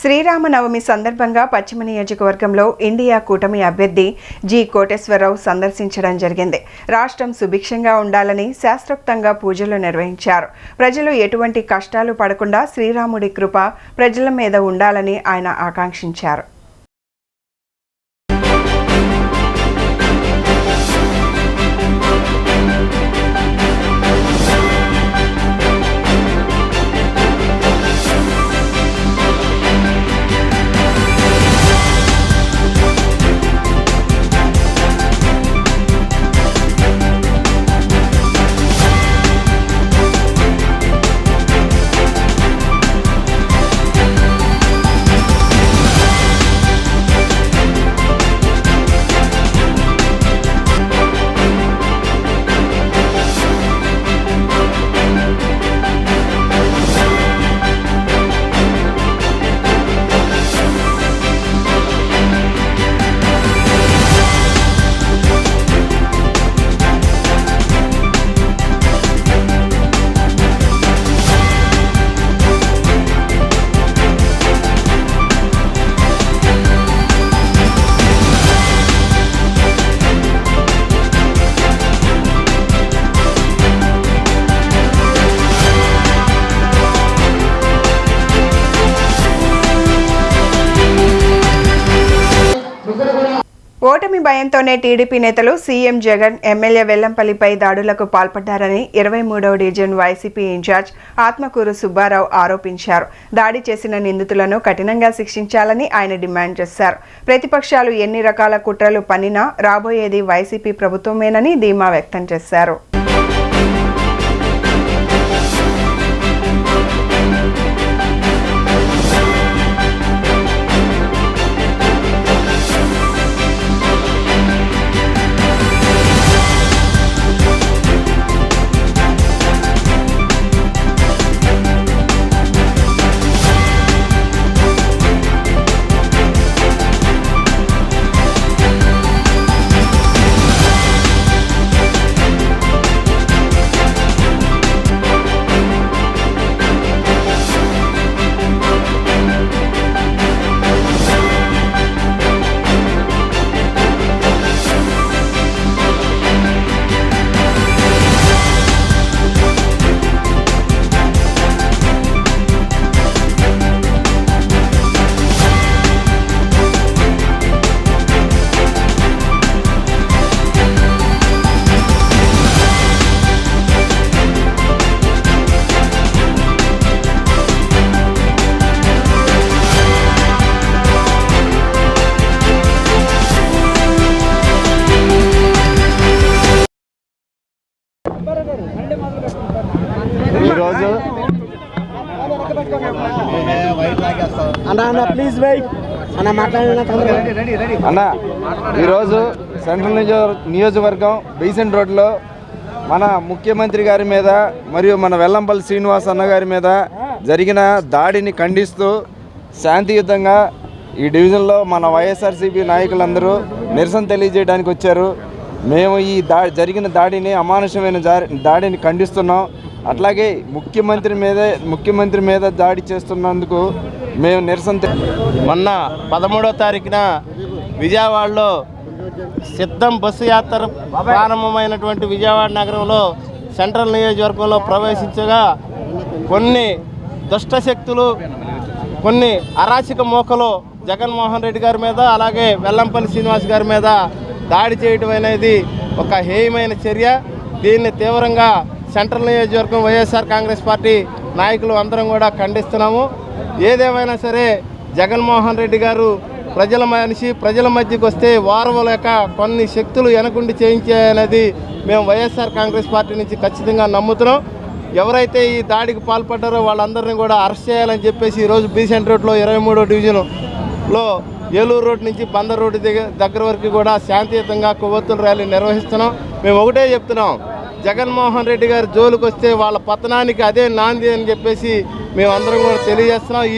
Speaker 1: శ్రీరామనవమి సందర్భంగా పశ్చిమ నియోజకవర్గంలో ఇండియా కూటమి అభ్యర్థి జి కోటేశ్వరరావు సందర్శించడం జరిగింది. రాష్ట్రం సుభిక్షంగా ఉండాలని శాస్త్రోక్తంగా పూజలు నిర్వహించారు. ప్రజలు ఎటువంటి కష్టాలు పడకుండా శ్రీరాముడి కృప ప్రజల మీద ఉండాలని ఆయన ఆకాంక్షించారు. ఓటమి భయంతోనే టీడీపీ నేతలు సీఎం జగన్ ఎమ్మెల్యే వెల్లంపల్లిపై దాడులకు పాల్పడ్డారని 23వ division YCP incharge Atmakuru Subbarao ఆరోపించారు. దాడి చేసిన నిందితులను కఠినంగా శిక్షించాలని ఆయన డిమాండ్ చేశారు. ప్రతిపక్షాలు ఎన్ని రకాల కుట్రలు పన్నినా రాబోయేది వైసీపీ ప్రభుత్వమేనని ధీమా వ్యక్తం చేశారు.
Speaker 15: ఈరోజు అన్న ఈరోజు సెంట్రల్ నియోజకవర్గం బీసెంట్ రోడ్లో మన ముఖ్యమంత్రి గారి మీద మరియు మన వెల్లంపల్లి శ్రీనివాస్ అన్న గారి మీద జరిగిన దాడిని ఖండిస్తూ శాంతియుతంగా ఈ డివిజన్లో మన వైఎస్ఆర్సీపీ నాయకులందరూ నిరసన తెలియజేయడానికి వచ్చారు. మేము ఈ జరిగిన దాడిని అమానుషమైన దాడిని ఖండిస్తున్నాం. అట్లాగే ముఖ్యమంత్రి మీద దాడి చేస్తున్నందుకు మేము నిరసన.
Speaker 16: మొన్న 13వ తారీఖున విజయవాడలో సిద్ధం బస్సు యాత్ర ప్రారంభమైనటువంటి విజయవాడ నగరంలో సెంట్రల్ నియోజకవర్గంలో ప్రవేశించగా కొన్ని దుష్టశక్తులు, కొన్ని అరాచక మూకలు జగన్మోహన్ రెడ్డి గారి మీద, అలాగే వెల్లంపల్లి శ్రీనివాస్ గారి మీద దాడి చేయడం అనేది ఒక హేయమైన చర్య. దీన్ని తీవ్రంగా సెంట్రల్ నియోజకవర్గం వైఎస్ఆర్ కాంగ్రెస్ పార్టీ నాయకులు అందరం కూడా ఖండిస్తున్నాము. ఏదేమైనా సరే జగన్మోహన్ రెడ్డి గారు ప్రజల మనిషి, ప్రజల మధ్యకి వస్తే వారవలేక కొన్ని శక్తులు వెనకుండి చేయించాయనేది మేము వైఎస్ఆర్ కాంగ్రెస్ పార్టీ నుంచి ఖచ్చితంగా నమ్ముతున్నాం. ఎవరైతే ఈ దాడికి పాల్పడ్డారో వాళ్ళందరినీ కూడా అరెస్ట్ చేయాలని చెప్పేసి ఈరోజు బీసెంట్ రోడ్లో 23వ డివిజన్లో ఏలూరు రోడ్ నుంచి బందర్ రోడ్డు దగ్గర వరకు కూడా శాంతియుతంగా కొవ్వొత్తుల ర్యాలీ నిర్వహిస్తున్నాం. మేము ఒకటే చెప్తున్నాం, జగన్మోహన్ రెడ్డి గారి జోలికి వస్తే వాళ్ళ పతనానికి అదే నాంది అని చెప్పేసి మేమందరం కూడా తెలియజేస్తున్నాం.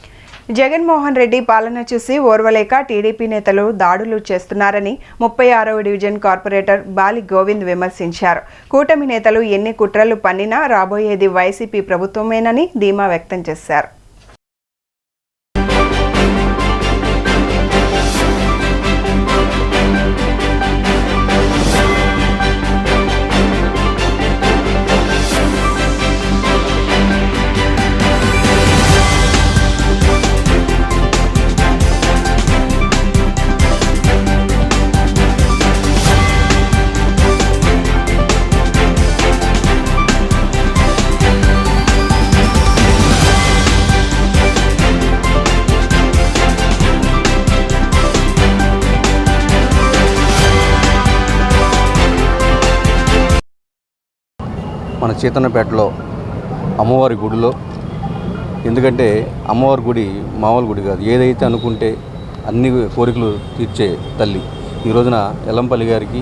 Speaker 1: జగన్మోహన్ రెడ్డి పాలన చూసి ఓర్వలేక టీడీపీ నేతలు దాడులు చేస్తున్నారని 36వ డివిజన్ కార్పొరేటర్ బాలి గోవింద్ విమర్శించారు. కూటమి నేతలు ఎన్ని కుట్రలు పన్నినా రాబోయేది వైసీపీ ప్రభుత్వమేనని ధీమా వ్యక్తం చేశారు.
Speaker 17: మన చైతన్యపేటలో అమ్మవారి గుడిలో, ఎందుకంటే అమ్మవారి గుడి మామూలు గుడి కాదు, ఏదైతే అనుకుంటే అన్ని కోరికలు తీర్చే తల్లి. ఈ రోజున వెల్లంపల్లి గారికి,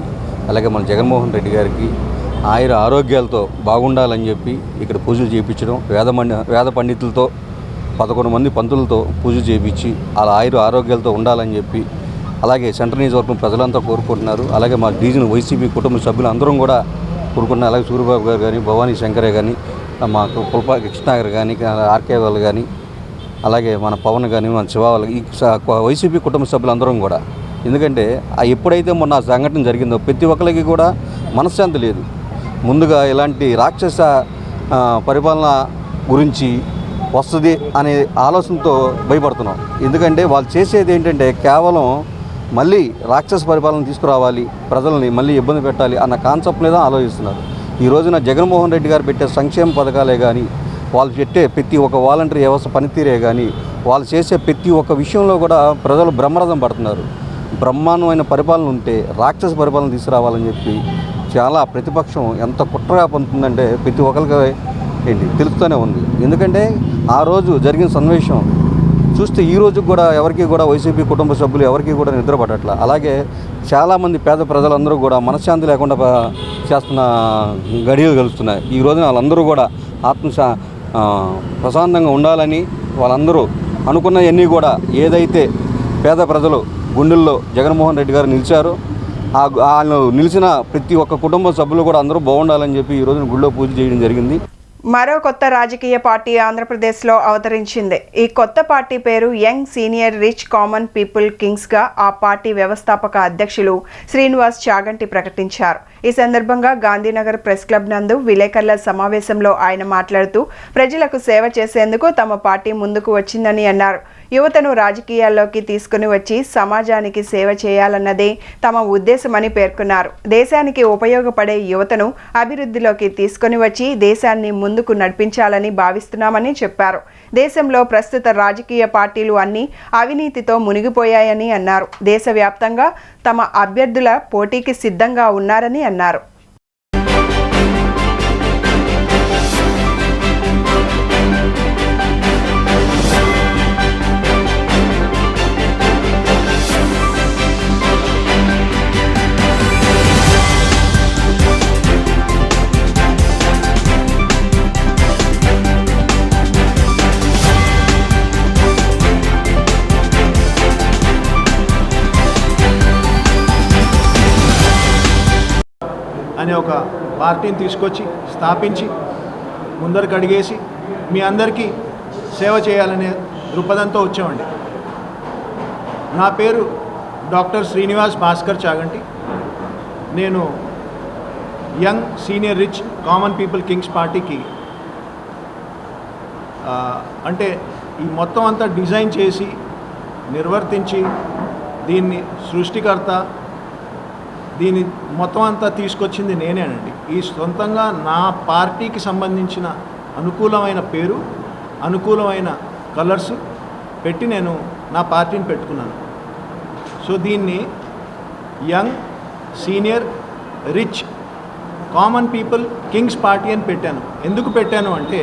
Speaker 17: అలాగే మన జగన్మోహన్ రెడ్డి గారికి ఆరోగ్యాలతో బాగుండాలని చెప్పి ఇక్కడ పూజలు చేయించడం, వేద పండితులతో 11 మంది పంతులతో పూజ చేయించి అలా ఆరోగ్యాలతో ఉండాలని చెప్పి, అలాగే సెంట్రల్ నియోజకవర్గం ప్రజలంతా కోరుకుంటున్నారు. అలాగే మా డివిజన్ వైసీపీ కుటుంబ సభ్యులు అందరం కూడా కోరుకుంటున్నారు. అలాగే సూర్యబాబు గారు కానీ, భవానీ శంకరే కానీ, మా పుల్పా కృష్ణ గారు కానీ, ఆర్కే వాళ్ళు కానీ, అలాగే మన పవన్ కానీ, మన శివ వాళ్ళకి, ఈ వైసీపీ కుటుంబ సభ్యులు అందరం కూడా. ఎందుకంటే ఎప్పుడైతే మొన్న సంఘటన జరిగిందో ప్రతి ఒక్కరికి కూడా మనశ్శాంతి లేదు. ముందుగా ఇలాంటి రాక్షస పరిపాలన గురించి వస్తుంది అనే ఆలోచనతో భయపడుతున్నాం. ఎందుకంటే వాళ్ళు చేసేది ఏంటంటే కేవలం మళ్ళీ రాక్షస పరిపాలన తీసుకురావాలి, ప్రజల్ని మళ్ళీ ఇబ్బంది పెట్టాలి అన్న కాన్సెప్ట్ మీద ఆలోచిస్తున్నారు. ఈ రోజున జగన్మోహన్ రెడ్డి గారు పెట్టే సంక్షేమ పథకాలే కానీ, వాళ్ళు పెట్టే ప్రతి ఒక్క వాలంటరీ వ్యవస్థ పనితీరే కానీ, వాళ్ళు చేసే ప్రతి ఒక్క విషయంలో కూడా ప్రజలు బ్రహ్మరథం పడుతున్నారు. బ్రహ్మాండమైన పరిపాలన ఉంటే రాక్షస పరిపాలన తీసుకురావాలని చెప్పి చాలా ప్రతిపక్షం ఎంత కుట్రగా పొందుతుందంటే ప్రతి ఒక్కరికి తెలుస్తూనే ఉంది. ఎందుకంటే ఆ రోజు జరిగిన సన్నివేశం చూస్తే ఈ రోజు కూడా ఎవరికి కూడా వైసీపీ కుటుంబ సభ్యులు ఎవరికి కూడా నిద్ర పట్టట్ల. అలాగే చాలామంది పేద ప్రజలందరూ కూడా మనశ్శాంతి లేకుండా చేస్తున్న గడియలు కలుస్తున్నాయి. ఈ రోజున వాళ్ళందరూ కూడా ప్రశాంతంగా ఉండాలని వాళ్ళందరూ అనుకున్నవన్నీ కూడా ఏదైతే పేద ప్రజలు గుండెల్లో జగన్మోహన్ రెడ్డి గారు నిలిచారో వాళ్ళు నిలిచిన ప్రతి ఒక్క కుటుంబ సభ్యులు కూడా అందరూ బాగుండాలని చెప్పి ఈ రోజున గుడిలో పూజ చేయడం జరిగింది.
Speaker 1: మరో కొత్త రాజకీయ పార్టీ ఆంధ్రప్రదేశ్లో అవతరించింది. ఈ కొత్త పార్టీ పేరు young senior rich common people కింగ్స్గా ఆ పార్టీ వ్యవస్థాపక అధ్యక్షులు శ్రీనివాస్ చాగంటి ప్రకటించారు. ఈ సందర్భంగా గాంధీనగర్ ప్రెస్ క్లబ్ నందు విలేకరుల సమావేశంలో ఆయన మాట్లాడుతూ ప్రజలకు సేవ చేసేందుకు తమ పార్టీ ముందుకు వచ్చిందని అన్నారు. యువతను రాజకీయాల్లోకి తీసుకుని వచ్చి సమాజానికి సేవ చేయాలన్నదే తమ ఉద్దేశమని పేర్కొన్నారు. దేశానికి ఉపయోగపడే యువతను అభివృద్ధిలోకి తీసుకుని వచ్చి దేశాన్ని ముందుకు నడిపించాలని భావిస్తున్నామని చెప్పారు. దేశంలో ప్రస్తుత రాజకీయ పార్టీలు అన్నీ అవినీతితో మునిగిపోయాయని అన్నారు. దేశవ్యాప్తంగా తమ అభ్యర్థుల పోటీకి సిద్ధంగా ఉన్నారని అన్నారు.
Speaker 18: అనే ఒక పార్టీని తీసుకొచ్చి స్థాపించి ముందరికి అడిగేసి మీ అందరికీ సేవ చేయాలనే దృక్పథంతో వచ్చామండి. నా పేరు డాక్టర్ శ్రీనివాస్ భాస్కర్ చాగంటి. నేను young senior rich common people Kings పార్టీకి అంటే ఈ మొత్తం అంతా డిజైన్ చేసి నిర్వర్తించి దీన్ని సృష్టికర్త, దీన్ని మొత్తం అంతా తీసుకొచ్చింది నేనేనండి. ఈ సొంతంగా నా పార్టీకి సంబంధించిన అనుకూలమైన పేరు, అనుకూలమైన కలర్స్ పెట్టి నేను నా పార్టీని పెట్టుకున్నాను. సో దీన్ని young senior rich common people Kings party అని పెట్టాను. ఎందుకు పెట్టాను అంటే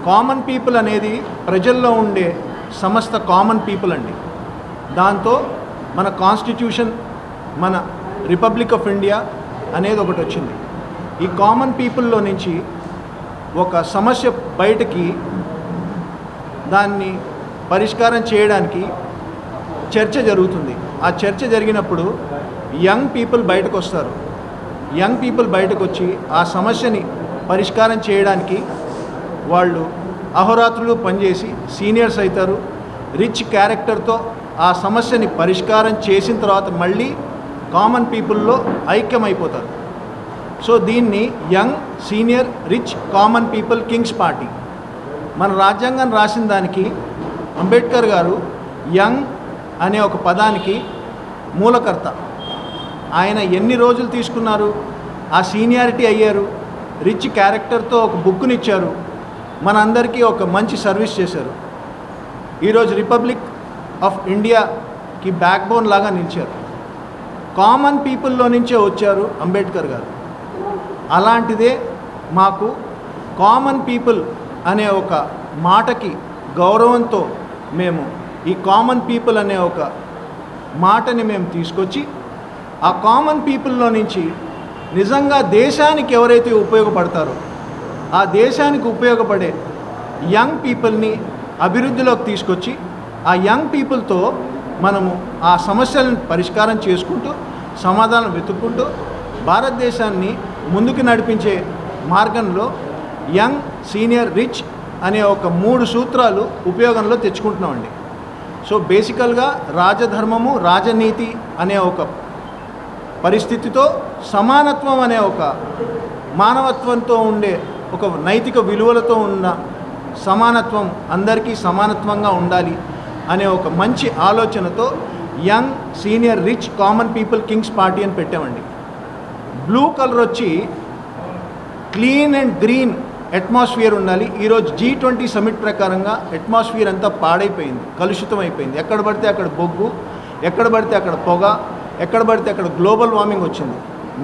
Speaker 18: కామన్ పీపుల్ అనేది ప్రజల్లో ఉండే సమస్త కామన్ పీపుల్ అండి. దాంతో మన కాన్స్టిట్యూషన్, మన రిపబ్లిక్ ఆఫ్ ఇండియా అనేది ఒకటి వచ్చింది. ఈ కామన్ పీపుల్లో నుంచి ఒక సమస్య బయటకి దాన్ని పరిష్కారం చేయడానికి చర్చ జరుగుతుంది. ఆ చర్చ జరిగినప్పుడు యంగ్ పీపుల్ బయటకు వస్తారు. యంగ్ పీపుల్ బయటకు వచ్చి ఆ సమస్యని పరిష్కారం చేయడానికి వాళ్ళు అహోరాత్రులు పనిచేసి సీనియర్స్ అవుతారు. రిచ్ క్యారెక్టర్తో ఆ సమస్యని పరిష్కారం చేసిన తర్వాత మళ్ళీ కామన్ పీపుల్లో ఐక్యమైపోతారు. సో దీన్ని young senior rich common people Kings party. మన రాజ్యాంగం రాసిన దానికి అంబేద్కర్ గారు యంగ్ అనే ఒక పదానికి మూలకర్త. ఆయన ఎన్ని రోజులు తీసుకున్నారు, ఆ సీనియారిటీ అయ్యారు, రిచ్ క్యారెక్టర్తో ఒక బుక్నిచ్చారు, మనందరికీ ఒక మంచి సర్వీస్ చేశారు. ఈరోజు రిపబ్లిక్ ఆఫ్ ఇండియాకి బ్యాక్ బోన్ లాగా నిలిచారు. కామన్ పీపుల్లో నుంచే వచ్చారు అంబేద్కర్ గారు. అలాంటిదే మాకు కామన్ పీపుల్ అనే ఒక మాటకి గౌరవంతో మేము ఈ కామన్ పీపుల్ అనే ఒక మాటని మేము తీసుకొచ్చి ఆ కామన్ పీపుల్లో నుంచి నిజంగా దేశానికి ఎవరైతే ఉపయోగపడతారో ఆ దేశానికి ఉపయోగపడే యంగ్ పీపుల్ని అభివృద్ధిలోకి తీసుకొచ్చి ఆ యంగ్ పీపుల్తో మనము ఆ సమస్యలను పరిష్కారం చేసుకుంటూ సమాధానం వెతుక్కుంటూ భారతదేశాన్ని ముందుకు నడిపించే మార్గంలో యంగ్ సీనియర్ రిచ్ అనే ఒక 3 సూత్రాలు ఉపయోగంలో తెచ్చుకుంటున్నామండి. సో బేసికల్గా రాజధర్మము రాజనీతి అనే ఒక పరిస్థితితో సమానత్వం అనే ఒక మానవత్వంతో ఉండే ఒక నైతిక విలువలతో ఉన్న సమానత్వం, అందరికీ సమానత్వంగా ఉండాలి అనే ఒక మంచి ఆలోచనతో young senior rich common people Kings party అని పెట్టామండి. బ్లూ కలర్ వచ్చి క్లీన్ అండ్ గ్రీన్ అట్మాస్ఫియర్ ఉండాలి. ఈరోజు G20 సమిట్ ప్రకారంగా అట్మాస్ఫియర్ అంతా పాడైపోయింది, కలుషితం అయిపోయింది. ఎక్కడ పడితే అక్కడ బొగ్గు, ఎక్కడ పడితే అక్కడ పొగ, ఎక్కడ పడితే అక్కడ గ్లోబల్ వార్మింగ్ వచ్చింది.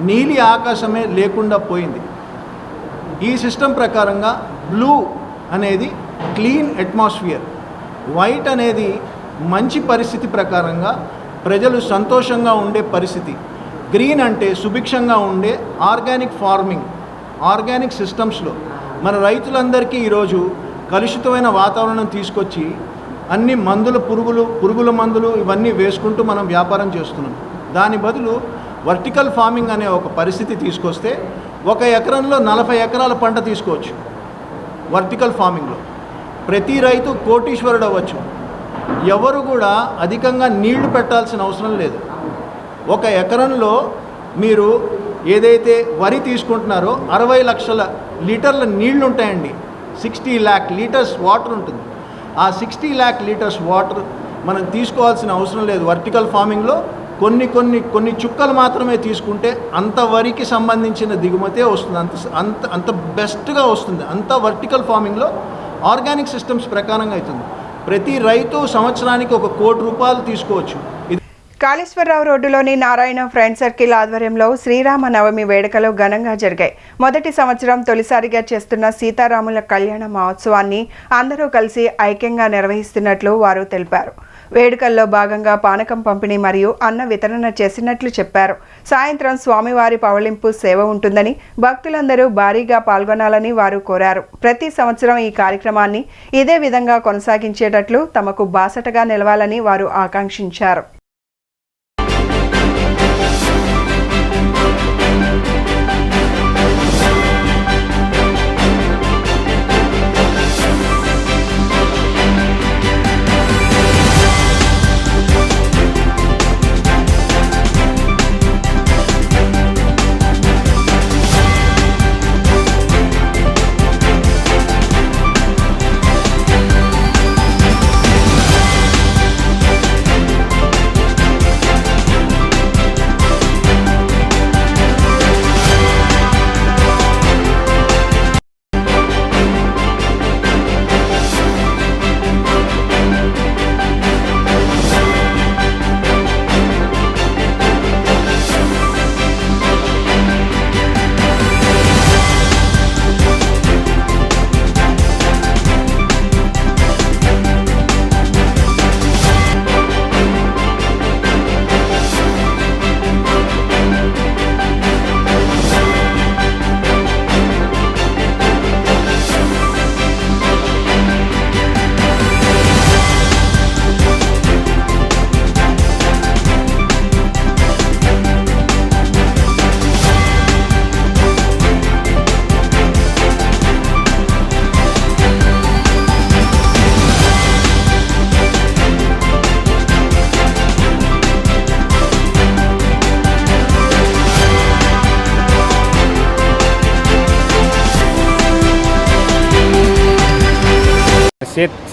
Speaker 18: నీలి ఆకాశమే లేకుండా పోయింది. ఈ సిస్టమ్ ప్రకారంగా బ్లూ అనేది క్లీన్ అట్మాస్ఫియర్, వైట్ అనేది మంచి పరిస్థితి ప్రకారంగా ప్రజలు సంతోషంగా ఉండే పరిస్థితి, గ్రీన్ అంటే సుభిక్షంగా ఉండే ఆర్గానిక్ ఫార్మింగ్, ఆర్గానిక్ సిస్టమ్స్లో మన రైతులందరికీ ఈరోజు కలుషితమైన వాతావరణం తీసుకొచ్చి అన్ని మందుల పురుగుల మందులు ఇవన్నీ వేసుకుంటూ మనం వ్యాపారం చేస్తున్నాం. దాని బదులు వర్టికల్ ఫార్మింగ్ అనే ఒక పరిస్థితి తీసుకొస్తే 1 ఎకరంలో 40 ఎకరాల పంట తీసుకోవచ్చు. వర్టికల్ ఫార్మింగ్లో ప్రతి రైతు కోటీశ్వరుడు అవ్వచ్చు. ఎవరు కూడా అధికంగా నీళ్లు పెట్టాల్సిన అవసరం లేదు. 1 ఎకరంలో మీరు ఏదైతే వరి తీసుకుంటున్నారో 60 లక్షల లీటర్ల నీళ్లు ఉంటాయండి. 60 lakh లీటర్స్ వాటర్ ఉంటుంది. ఆ 60 lakh లీటర్స్ వాటర్ మనం తీసుకోవాల్సిన అవసరం లేదు. వర్టికల్ ఫార్మింగ్లో కొన్ని చుక్కలు మాత్రమే తీసుకుంటే అంత వరికి సంబంధించిన దిగుమతే వస్తుంది, అంత బెస్ట్గా వస్తుంది. అంత వర్టికల్ ఫార్మింగ్లో ఆర్గానిక్ సిస్టమ్స్ ప్రకారంగా అవుతుంది. ప్రతి రైతు సంవత్సరానికి 1 కోటి రూపాయలు తీసుకోవచ్చు.
Speaker 1: కాళేశ్వరరావు రోడ్డులోని నారాయణ ఫ్రెండ్ సర్కిల్ ఆధ్వర్యంలో శ్రీరామ నవమి వేడుకలు ఘనంగా జరిగాయి. మొదటి సంవత్సరం తొలిసారిగా చేస్తున్న సీతారాముల కళ్యాణ మహోత్సవాన్ని అందరూ కలిసి ఐక్యంగా నిర్వహిస్తున్నట్లు వారు తెలిపారు. వేడుకల్లో భాగంగా పానకం పంపిణీ మరియు అన్న వితరణ చేసినట్లు చెప్పారు. సాయంత్రం స్వామివారి పవళింపు సేవ ఉంటుందని భక్తులందరూ భారీగా పాల్గొనాలని వారు కోరారు. ప్రతి సంవత్సరం ఈ కార్యక్రమాన్ని ఇదే విధంగా కొనసాగించేటట్లు తమకు బాసటగా నిలవాలని వారు ఆకాంక్షించారు.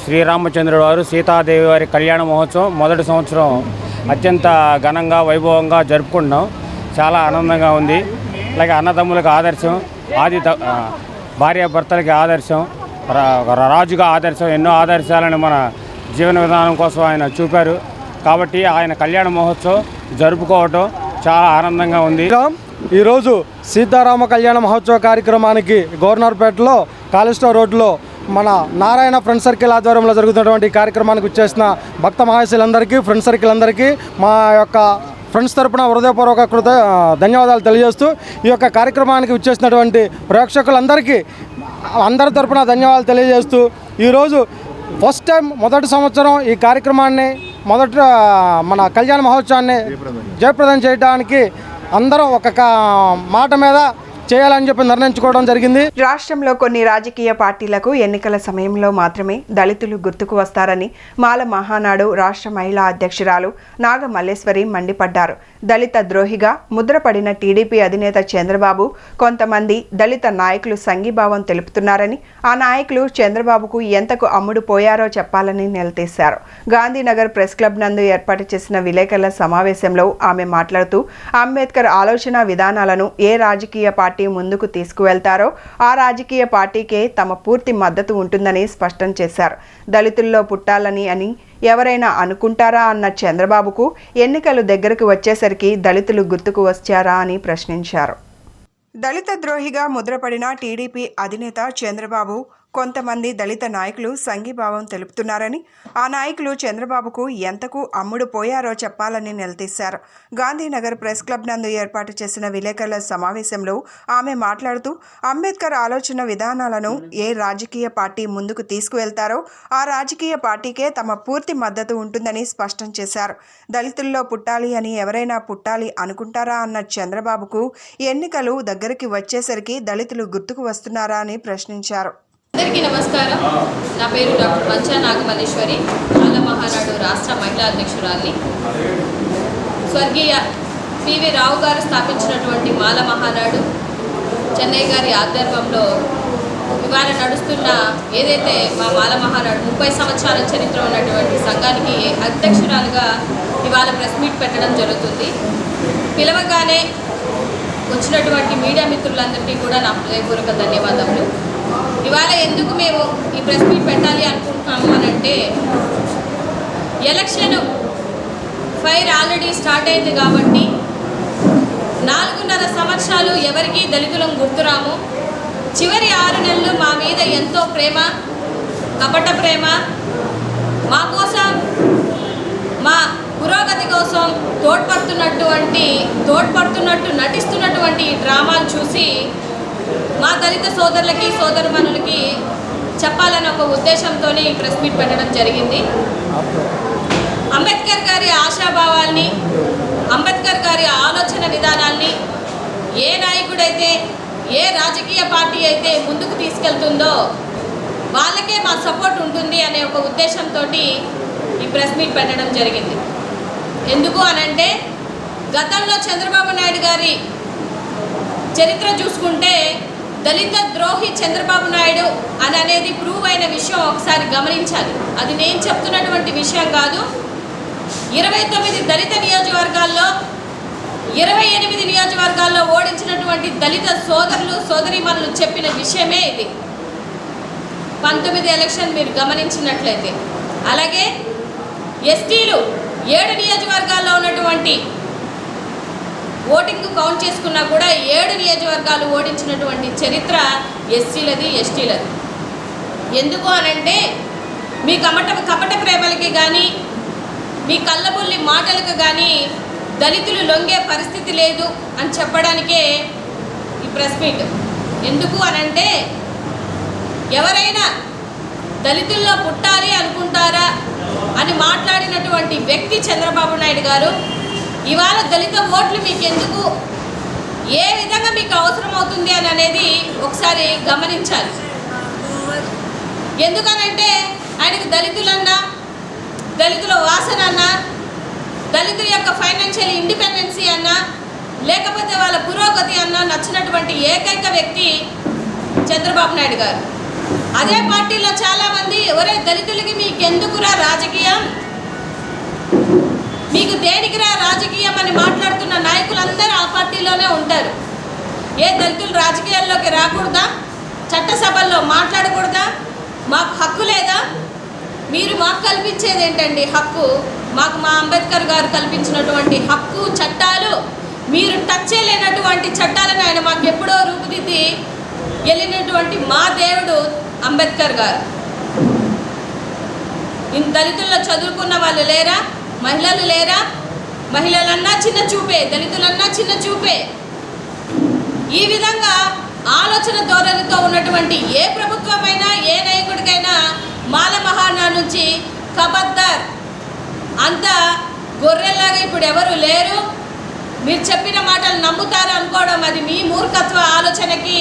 Speaker 19: శ్రీరామచంద్రుడు వారు సీతాదేవి వారి కళ్యాణ మహోత్సవం మొదటి సంవత్సరం అత్యంత ఘనంగా వైభవంగా జరుపుకుంటున్నాం. చాలా ఆనందంగా ఉంది. అలాగే అన్నదమ్ములకు ఆదర్శం, భార్యాభర్తలకి ఆదర్శం, రాజుగా ఆదర్శం, ఎన్నో ఆదర్శాలను మన జీవన విధానం కోసం ఆయన చూపారు. కాబట్టి ఆయన కళ్యాణ మహోత్సవం జరుపుకోవటం చాలా ఆనందంగా ఉంది.
Speaker 20: ఈరోజు సీతారామ కళ్యాణ మహోత్సవ కార్యక్రమానికి గవర్నర్పేటలో కాళేశ్వరం రోడ్లో మన నారాయణ ఫ్రెండ్ సర్కిల్ ఆధ్వర్యంలో జరుగుతున్నటువంటి కార్యక్రమానికి వచ్చేసిన భక్త మహాశయులందరికీ, ఫ్రెండ్ సర్కిల్ అందరికీ మా యొక్క ఫ్రెండ్స్ తరపున హృదయపూర్వక ధన్యవాదాలు తెలియజేస్తూ ఈ యొక్క కార్యక్రమానికి వచ్చేసినటువంటి ప్రేక్షకులందరికీ అందరి తరపున ధన్యవాదాలు తెలియజేస్తూ ఈరోజు ఫస్ట్ టైం మొదటి సంవత్సరం ఈ కార్యక్రమాన్ని మన కళ్యాణ మహోత్సవాన్ని జయప్రదం చేయడానికి అందరం ఒక మాట మీద చేయాలని చెప్పి నిర్ణయించుకోవడం జరిగింది.
Speaker 1: రాష్ట్రంలో కొన్ని రాజకీయ పార్టీలకు ఎన్నికల సమయంలో మాత్రమే దళితులు గుర్తుకు వస్తారని మాల మహానాడు రాష్ట్ర మహిళా అధ్యక్షురాలు నాగ మల్లేశ్వరి మండిపడ్డారు. దళిత ద్రోహిగా ముద్రపడిన టీడీపీ అధినేత చంద్రబాబు కొంతమంది దళిత నాయకులు సంఘీభావం తెలుపుతున్నారని, ఆ నాయకులు చంద్రబాబుకు ఎంతకు అమ్ముడు పోయారో చెప్పాలని నిలదీశారు. గాంధీనగర్ ప్రెస్ క్లబ్ నందు ఏర్పాటు చేసిన విలేకరుల సమావేశంలో ఆమె మాట్లాడుతూ అంబేద్కర్ ఆలోచన విధానాలను ఏ రాజకీయ పార్టీ ముందుకు తీసుకువెళ్తారో ఆ రాజకీయ పార్టీకే తమ పూర్తి మద్దతు ఉంటుందని స్పష్టం చేశారు. దళితుల్లో పుట్టాలని అని ఎవరైనా అనుకుంటారా అన్న చంద్రబాబుకు ఎన్నికలు దగ్గరకు వచ్చేసరికి దళితులు గుర్తుకు వచ్చారా అని ప్రశ్నించారు. దళిత ద్రోహిగా ముద్రపడిన టీడీపీ అధినేత చంద్రబాబు కొంతమంది దళిత నాయకులు సంఘీభావం తెలుపుతున్నారని, ఆ నాయకులు చంద్రబాబుకు ఎంతకు అమ్ముడు పోయారో చెప్పాలని నిలదీశారు. గాంధీనగర్ ప్రెస్ క్లబ్ నందు ఏర్పాటు చేసిన విలేకరుల సమావేశంలో ఆమె మాట్లాడుతూ అంబేద్కర్ ఆలోచన విధానాలను ఏ రాజకీయ పార్టీ ముందుకు తీసుకువెళ్తారో ఆ రాజకీయ పార్టీకే తమ పూర్తి మద్దతు ఉంటుందని స్పష్టం చేశారు. దళితుల్లో పుట్టాలి అని ఎవరైనా పుట్టాలి అనుకుంటారా అన్న చంద్రబాబుకు ఎన్నికలు దగ్గరికి వచ్చేసరికి దళితులు గుర్తుకు వస్తున్నారా అని ప్రశ్నించారు.
Speaker 21: అందరికీ నమస్కారం. నా పేరు డాక్టర్ పంచా నాగమల్లేశ్వరి, మాల మహానాడు రాష్ట్ర మహిళా అధ్యక్షురాలిని. స్వర్గీయ పివి రావు గారు స్థాపించినటువంటి మాల మహానాడు చెన్నై గారి ఆధ్వర్యంలో ఇవాళ నడుస్తున్న ఏదైతే మా మాల మహానాడు 30 సంవత్సరాల చరిత్ర ఉన్నటువంటి సంఘానికి అధ్యక్షురాలుగా ఇవాళ ప్రెస్ మీట్ పెట్టడం జరుగుతుంది. పిలవగానే వచ్చినటువంటి మీడియా మిత్రులందరికీ కూడా నా హృదయపూర్వక ధన్యవాదములు. ఇవాళ ఎందుకు మేము ఈ ప్రెస్ మీట్ పెట్టాలి అనుకుంటున్నాము అనంటే, ఎలక్షన్ ఫైర్ ఆల్రెడీ స్టార్ట్ అయింది కాబట్టి 4.5 సంవత్సరాలు ఎవరికి దళితులం గుర్తురాము. చివరి 6 నెలలు మా మీద ఎంతో ప్రేమ, కపట ప్రేమ, మా కోసం మా పురోగతి కోసం తోడ్పడుతున్నట్టు నటిస్తున్నటువంటి ఈ డ్రామాను చూసి మా దళిత సోదరులకి సోదరుమణులకి చెప్పాలని ఒక ఉద్దేశంతోనే ఈ ప్రెస్ మీట్ పెట్టడం జరిగింది. అంబేద్కర్ గారి ఆశాభావాల్ని, అంబేద్కర్ గారి ఆలోచన విధానాల్ని ఏ నాయకుడైతే, ఏ రాజకీయ పార్టీ అయితే ముందుకు తీసుకెళ్తుందో వాళ్ళకే మా సపోర్ట్ ఉంటుంది అనే ఒక ఉద్దేశంతో ఈ ప్రెస్ మీట్ పెట్టడం జరిగింది. ఎందుకు అనంటే, గతంలో చంద్రబాబు నాయుడు గారి చరిత్ర చూసుకుంటే దళిత ద్రోహి చంద్రబాబు నాయుడు అని అనేది ప్రూవ్ అయిన విషయం ఒకసారి గమనించాలి. అది నేను చెప్తున్నటువంటి విషయం కాదు. 29 దళిత నియోజకవర్గాల్లో 28 నియోజకవర్గాల్లో ఓడించినటువంటి దళిత సోదరులు సోదరీమణులు చెప్పిన విషయమే ఇది. 19 ఎలక్షన్ మీరు గమనించినట్లయితే, అలాగే ఎస్టీలు 7 నియోజకవర్గాల్లో ఉన్నటువంటి ఓటింగ్ కౌంట్ చేసుకున్నా కూడా 7 నియోజకవర్గాలు ఓడించినటువంటి చరిత్ర ఎస్సీలది, ఎస్టీలది. ఎందుకు అనంటే, మీ కపట ప్రేమలకి కానీ, మీ కళ్ళబుల్లి మాటలకు కానీ దళితులు లొంగే పరిస్థితి లేదు అని చెప్పడానికే ఈ ప్రెస్ మీట్. ఎందుకు అనంటే, ఎవరైనా దళితుల్లో పుట్టాలి అనుకుంటారా అని మాట్లాడినటువంటి వ్యక్తి చంద్రబాబు నాయుడు గారు. ఇవాళ దళిత ఓట్లు మీకు ఎందుకు, ఏ విధంగా మీకు అవసరం అవుతుంది అని అనేది ఒకసారి గమనించాలి. ఎందుకనంటే ఆయనకు దళితులన్నా, దళితుల వాసన అన్నా, దళితుల యొక్క ఫైనాన్షియల్ ఇండిపెండెన్సీ అన్నా, లేకపోతే వాళ్ళ పురోగతి అన్నా నచ్చినటువంటి ఏకైక వ్యక్తి చంద్రబాబు నాయుడు గారు. అదే పార్టీలో చాలామంది ఒరే దళితులకి మీకెందుకురా రాజకీయం, మీకు దేనికిరా రాజకీయం అని మాట్లాడుతున్న నాయకులందరూ ఆ పార్టీలోనే ఉంటారు. ఏ దళితులు రాజకీయాల్లోకి రాకూడదా, చట్టసభల్లో మాట్లాడకూడదా, మాకు హక్కు లేదా? మీరు మాకు కల్పించేది ఏంటండి హక్కు? మాకు మా అంబేద్కర్ గారు కల్పించినటువంటి హక్కు చట్టాలు, మీరు టచ్ చేయలేనటువంటి చట్టాలను ఆయన మాకు ఎప్పుడో రూపుదిద్ది వెళ్ళినటువంటి మా దేవుడు అంబేద్కర్ గారు. దళితుల్లో చదువుకున్న వాళ్ళు లేరా? మహిళలు లేరా? మహిళలన్నా చిన్న చూపే, దళితులన్నా చిన్న చూపే. ఈ విధంగా ఆలోచన ధోరణితో ఉన్నటువంటి ఏ ప్రభుత్వమైనా ఏ నాయకుడికైనా మాల మహానా నుంచి ఖబర్దార్, అంతా గొర్రెల్లాగా ఇప్పుడు ఎవరు లేరు, మీరు చెప్పిన మాటలు నమ్ముతారు అనుకోవడం అది మీ మూర్ఖత్వ ఆలోచనకి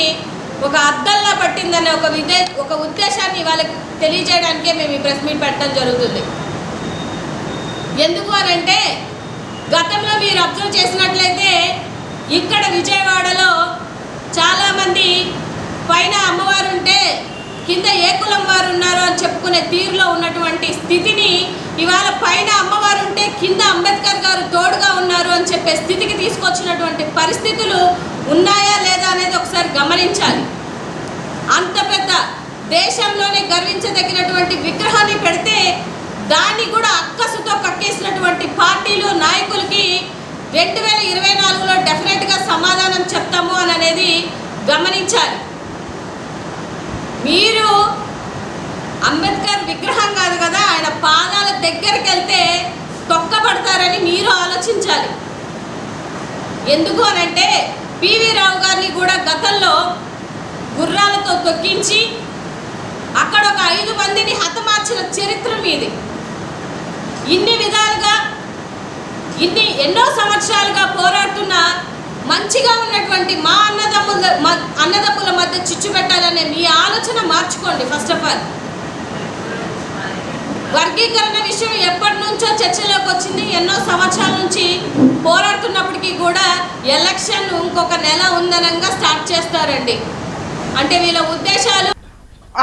Speaker 21: ఒక అద్దంలా పట్టిందనే ఒక ఉద్దేశాన్ని వాళ్ళకి తెలియజేయడానికే మేము ఈ ప్రెస్ మీట్ పెట్టడం జరుగుతుంది. ఎందుకు అనంటే గతంలో మీరు అబ్జర్వ్ చేసినట్లయితే ఇక్కడ విజయవాడలో చాలామంది పైన అమ్మవారు ఉంటే కింద ఏ కులం వారు ఉన్నారో అని చెప్పుకునే తీరులో ఉన్నటువంటి స్థితిని ఇవాళ పైన అమ్మవారు ఉంటే కింద అంబేద్కర్ గారు తోడుగా ఉన్నారు అని చెప్పే స్థితికి తీసుకొచ్చినటువంటి పరిస్థితులు ఉన్నాయా లేదా అనేది ఒకసారి గమనించాలి. అంత పెద్ద దేశంలోనే గర్వించదగినటువంటి విగ్రహాన్ని పెడితే దాన్ని కూడా అక్కసుతో కక్కేసినటువంటి పార్టీలు నాయకులకి 2024లో డెఫినెట్గా సమాధానం చెప్తాము అని అనేది గమనించాలి. మీరు అంబేద్కర్ విగ్రహం కాదు కదా, ఆయన పాదాల దగ్గరికి వెళ్తే తొక్కబడతారని మీరు ఆలోచించాలి. ఎందుకు అనంటే పివి రావు గారిని కూడా గతంలో గుర్రాలతో తొక్కించి అక్కడ ఒక 5 మందిని హతమార్చిన చరిత్ర మీది. ఇన్ని విధాలుగా ఎన్నో సంవత్సరాలుగా పోరాడుతున్న మంచిగా ఉన్నటువంటి మా అన్నదమ్ముల మధ్య చిచ్చు పెట్టాలనే మీ ఆలోచన మార్చుకోండి. ఫస్ట్ ఆఫ్ ఆల్ వర్గీకరణ విషయం ఎప్పటి నుంచో చర్చలోకి వచ్చింది. ఎన్నో సంవత్సరాల నుంచి పోరాడుతున్నప్పటికీ కూడా ఎలక్షన్ ఇంకొక నెల ఉందనంగా స్టార్ట్ చేస్తారండి. అంటే వీళ్ళ ఉద్దేశాలు.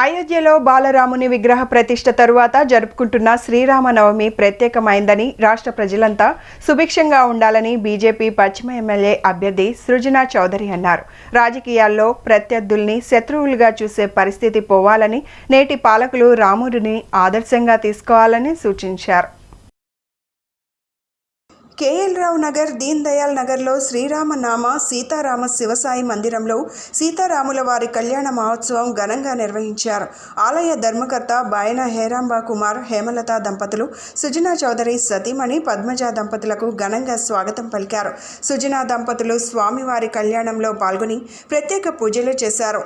Speaker 1: అయోధ్యలో బాలరాముని విగ్రహ ప్రతిష్ఠ తరువాత జరుపుకుంటున్న శ్రీరామనవమి ప్రత్యేకమైందని రాష్ట్ర ప్రజలంతా సుభిక్షంగా ఉండాలని బీజేపీ పశ్చిమ ఎమ్మెల్యే అభ్యర్థి సృజనా చౌదరి అన్నారు. రాజకీయాల్లో ప్రత్యర్థుల్ని శత్రువులుగా చూసే పరిస్థితి పోవాలని, నేటి పాలకులు రాముడిని ఆదర్శంగా తీసుకోవాలని సూచించారు. కేఎల్ రావు నగర్, దీన్ దయాల్ నగర్లో శ్రీరామనామ సీతారామ శివసాయి మందిరంలో సీతారాముల వారి కళ్యాణ మహోత్సవం ఘనంగా నిర్వహించారు. ఆలయ ధర్మకర్త బాయన హేరాంబ కుమార్ హేమలత దంపతులు, సుజనా చౌదరి సతీమణి పద్మజ దంపతులకు ఘనంగా స్వాగతం పలికారు. సుజనా దంపతులు స్వామివారి కళ్యాణంలో పాల్గొని ప్రత్యేక పూజలు చేశారు.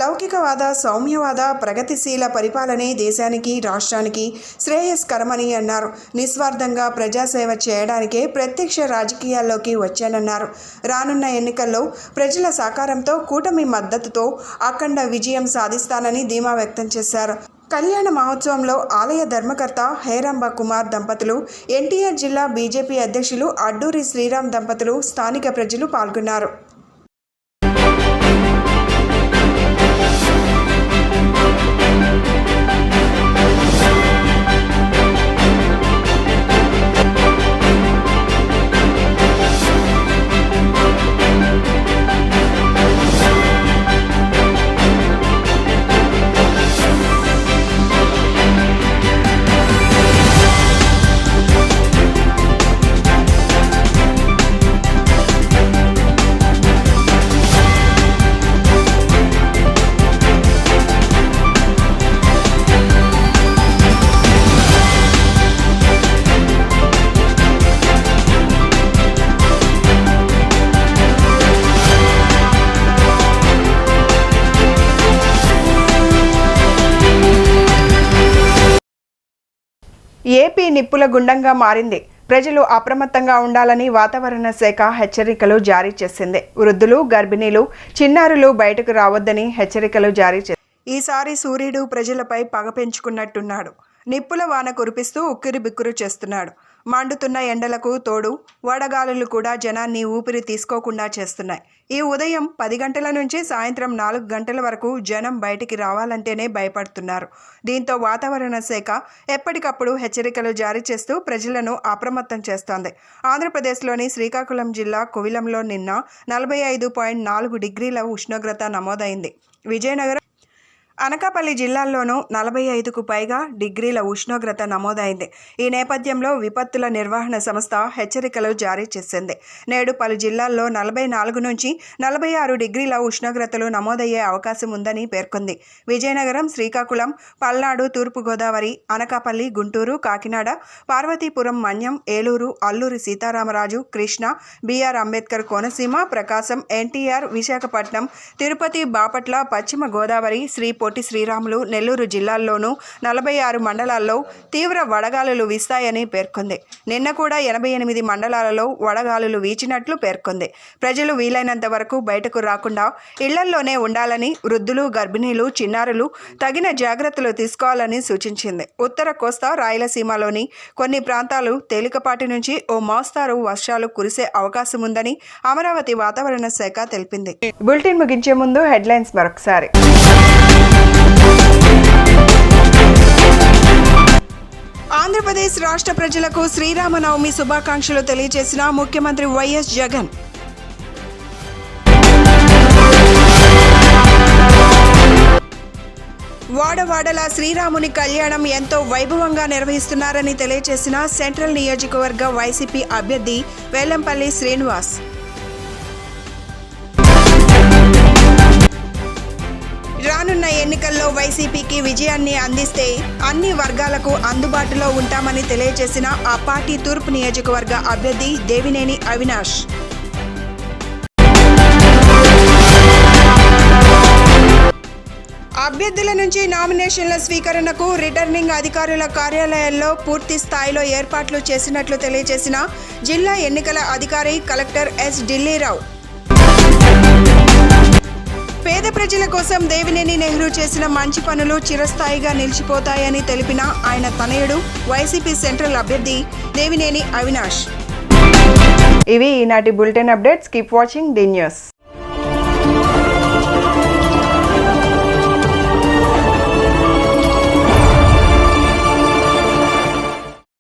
Speaker 1: లౌకికవాద, సౌమ్యవాద, ప్రగతిశీల పరిపాలనే దేశానికి, రాష్ట్రానికి శ్రేయస్కరమని అన్నారు. నిస్వార్థంగా ప్రజాసేవ చేయడానికే ప్రత్యక్ష రాజకీయాల్లోకి వచ్చానన్నారు. రానున్న ఎన్నికల్లో ప్రజల సహకారంతో, కూటమి మద్దతుతో అఖండ విజయం సాధిస్తానని ధీమా వ్యక్తం చేశారు. కళ్యాణ మహోత్సవంలో ఆలయ ధర్మకర్త హేరాంబ కుమార్ దంపతులు, ఎన్టీఆర్ జిల్లా బీజేపీ అధ్యక్షులు అడ్డూరి శ్రీరామ్ దంపతులు, స్థానిక ప్రజలు పాల్గొన్నారు. ఏపీ నిప్పుల గుండంగా మారింది. ప్రజలు అప్రమత్తంగా ఉండాలని వాతావరణ శాఖ హెచ్చరికలు జారీ చేసింది. వృద్ధులు, గర్భిణీలు, చిన్నారులు బయటకు రావద్దని హెచ్చరికలు జారీ చేసింది. ఈసారి సూర్యుడు ప్రజలపై పగ పెంచుకున్నట్టున్నాడు. నిప్పుల వాన కురిపిస్తూ ఉక్కిరి బిక్కురు చేస్తున్నాడు. మండుతున్న ఎండలకు తోడు వడగాలులు కూడా జనాన్ని ఊపిరి తీసుకోకుండా చేస్తున్నాయి. ఈ ఉదయం 10 గంటల నుంచి సాయంత్రం 4 గంటల వరకు జనం బయటికి రావాలంటేనే భయపడుతున్నారు. దీంతో వాతావరణ శాఖ ఎప్పటికప్పుడు హెచ్చరికలు జారీ చేస్తూ ప్రజలను అప్రమత్తం చేస్తోంది. ఆంధ్రప్రదేశ్లోని శ్రీకాకుళం జిల్లా కోవిలంలో నిన్న 45.4 డిగ్రీల ఉష్ణోగ్రత నమోదైంది. విజయనగరం, అనకాపల్లి జిల్లాల్లోనూ 45కు పైగా డిగ్రీల ఉష్ణోగ్రత నమోదైంది. ఈ నేపథ్యంలో విపత్తుల నిర్వహణ సంస్థ హెచ్చరికలు జారీ చేసింది. నేడు పలు జిల్లాల్లో 44 నుంచి 46 డిగ్రీల ఉష్ణోగ్రతలు నమోదయ్యే అవకాశం ఉందని పేర్కొంది. విజయనగరం, శ్రీకాకుళం, పల్నాడు, తూర్పుగోదావరి, అనకాపల్లి, గుంటూరు, కాకినాడ, పార్వతీపురం, మన్యం, ఏలూరు, అల్లూరి సీతారామరాజు, కృష్ణ, బిఆర్ అంబేద్కర్ కోనసీమ, ప్రకాశం, ఎన్టీఆర్, విశాఖపట్నం, తిరుపతి, బాపట్ల, పశ్చిమ గోదావరి, శ్రీ పొట్టి శ్రీరాములు, నెల్లూరు జిల్లాల్లోనూ 46 మండలాల్లో తీవ్ర వడగాలులు వీస్తాయని పేర్కొంది. నిన్న కూడా 88 మండలాలలో వడగాలులు వీచినట్లు పేర్కొంది. ప్రజలు వీలైనంత వరకు బయటకు రాకుండా ఇళ్లల్లోనే ఉండాలని, వృద్ధులు, గర్భిణీలు, చిన్నారులు తగిన జాగ్రత్తలు తీసుకోవాలని సూచించింది. ఉత్తర కోస్తా, రాయలసీమలోని కొన్ని ప్రాంతాలు తేలికపాటి నుంచి ఓ మోస్తారు వర్షాలు కురిసే అవకాశం ఉందని అమరావతి వాతావరణ శాఖ తెలిపింది. బులెటిన్ ముగించే ముందు హెడ్లైన్స్ మరొకసారి. ఆంధ్రప్రదేశ్ రాష్ట్ర ప్రజలకు శ్రీరామనవమి శుభాకాంక్షలు తెలియజేసిన ముఖ్యమంత్రి వైఎస్ జగన్. వాడవాడల శ్రీరాముని కళ్యాణం ఎంతో వైభవంగా నిర్వహిస్తున్నారని తెలియజేసిన సెంట్రల్ నియోజకవర్గ వైసీపీ అభ్యర్థి వెల్లంపల్లి శ్రీనివాస్. రానున్న ఎన్నికల్లో వైసీపీకి విజయాన్ని అందిస్తే అన్ని వర్గాలకు అందుబాటులో ఉంటామని తెలియజేసిన ఆ పార్టీ తూర్పు నియోజకవర్గ అభ్యర్థి దేవినేని అవినాష్. అభ్యర్థుల నుంచి నామినేషన్ల స్వీకరణకు రిటర్నింగ్ అధికారుల కార్యాలయాల్లో పూర్తి స్థాయిలో ఏర్పాట్లు చేసినట్లు తెలియజేసిన జిల్లా ఎన్నికల అధికారి కలెక్టర్ ఎస్ ఢిల్లీరావు. పేద ప్రజల కోసం దేవినేని నెహ్రూ చేసిన మంచి పనులు చిరస్థాయిగా నిలిచిపోతాయని తెలిపిన ఆయన తనయుడు వైసీపీ సెంట్రల్ అభ్యర్థి దేవినేని అవినాష్. ఇవి ఈనాటి bulletin updates. Keep watching the news.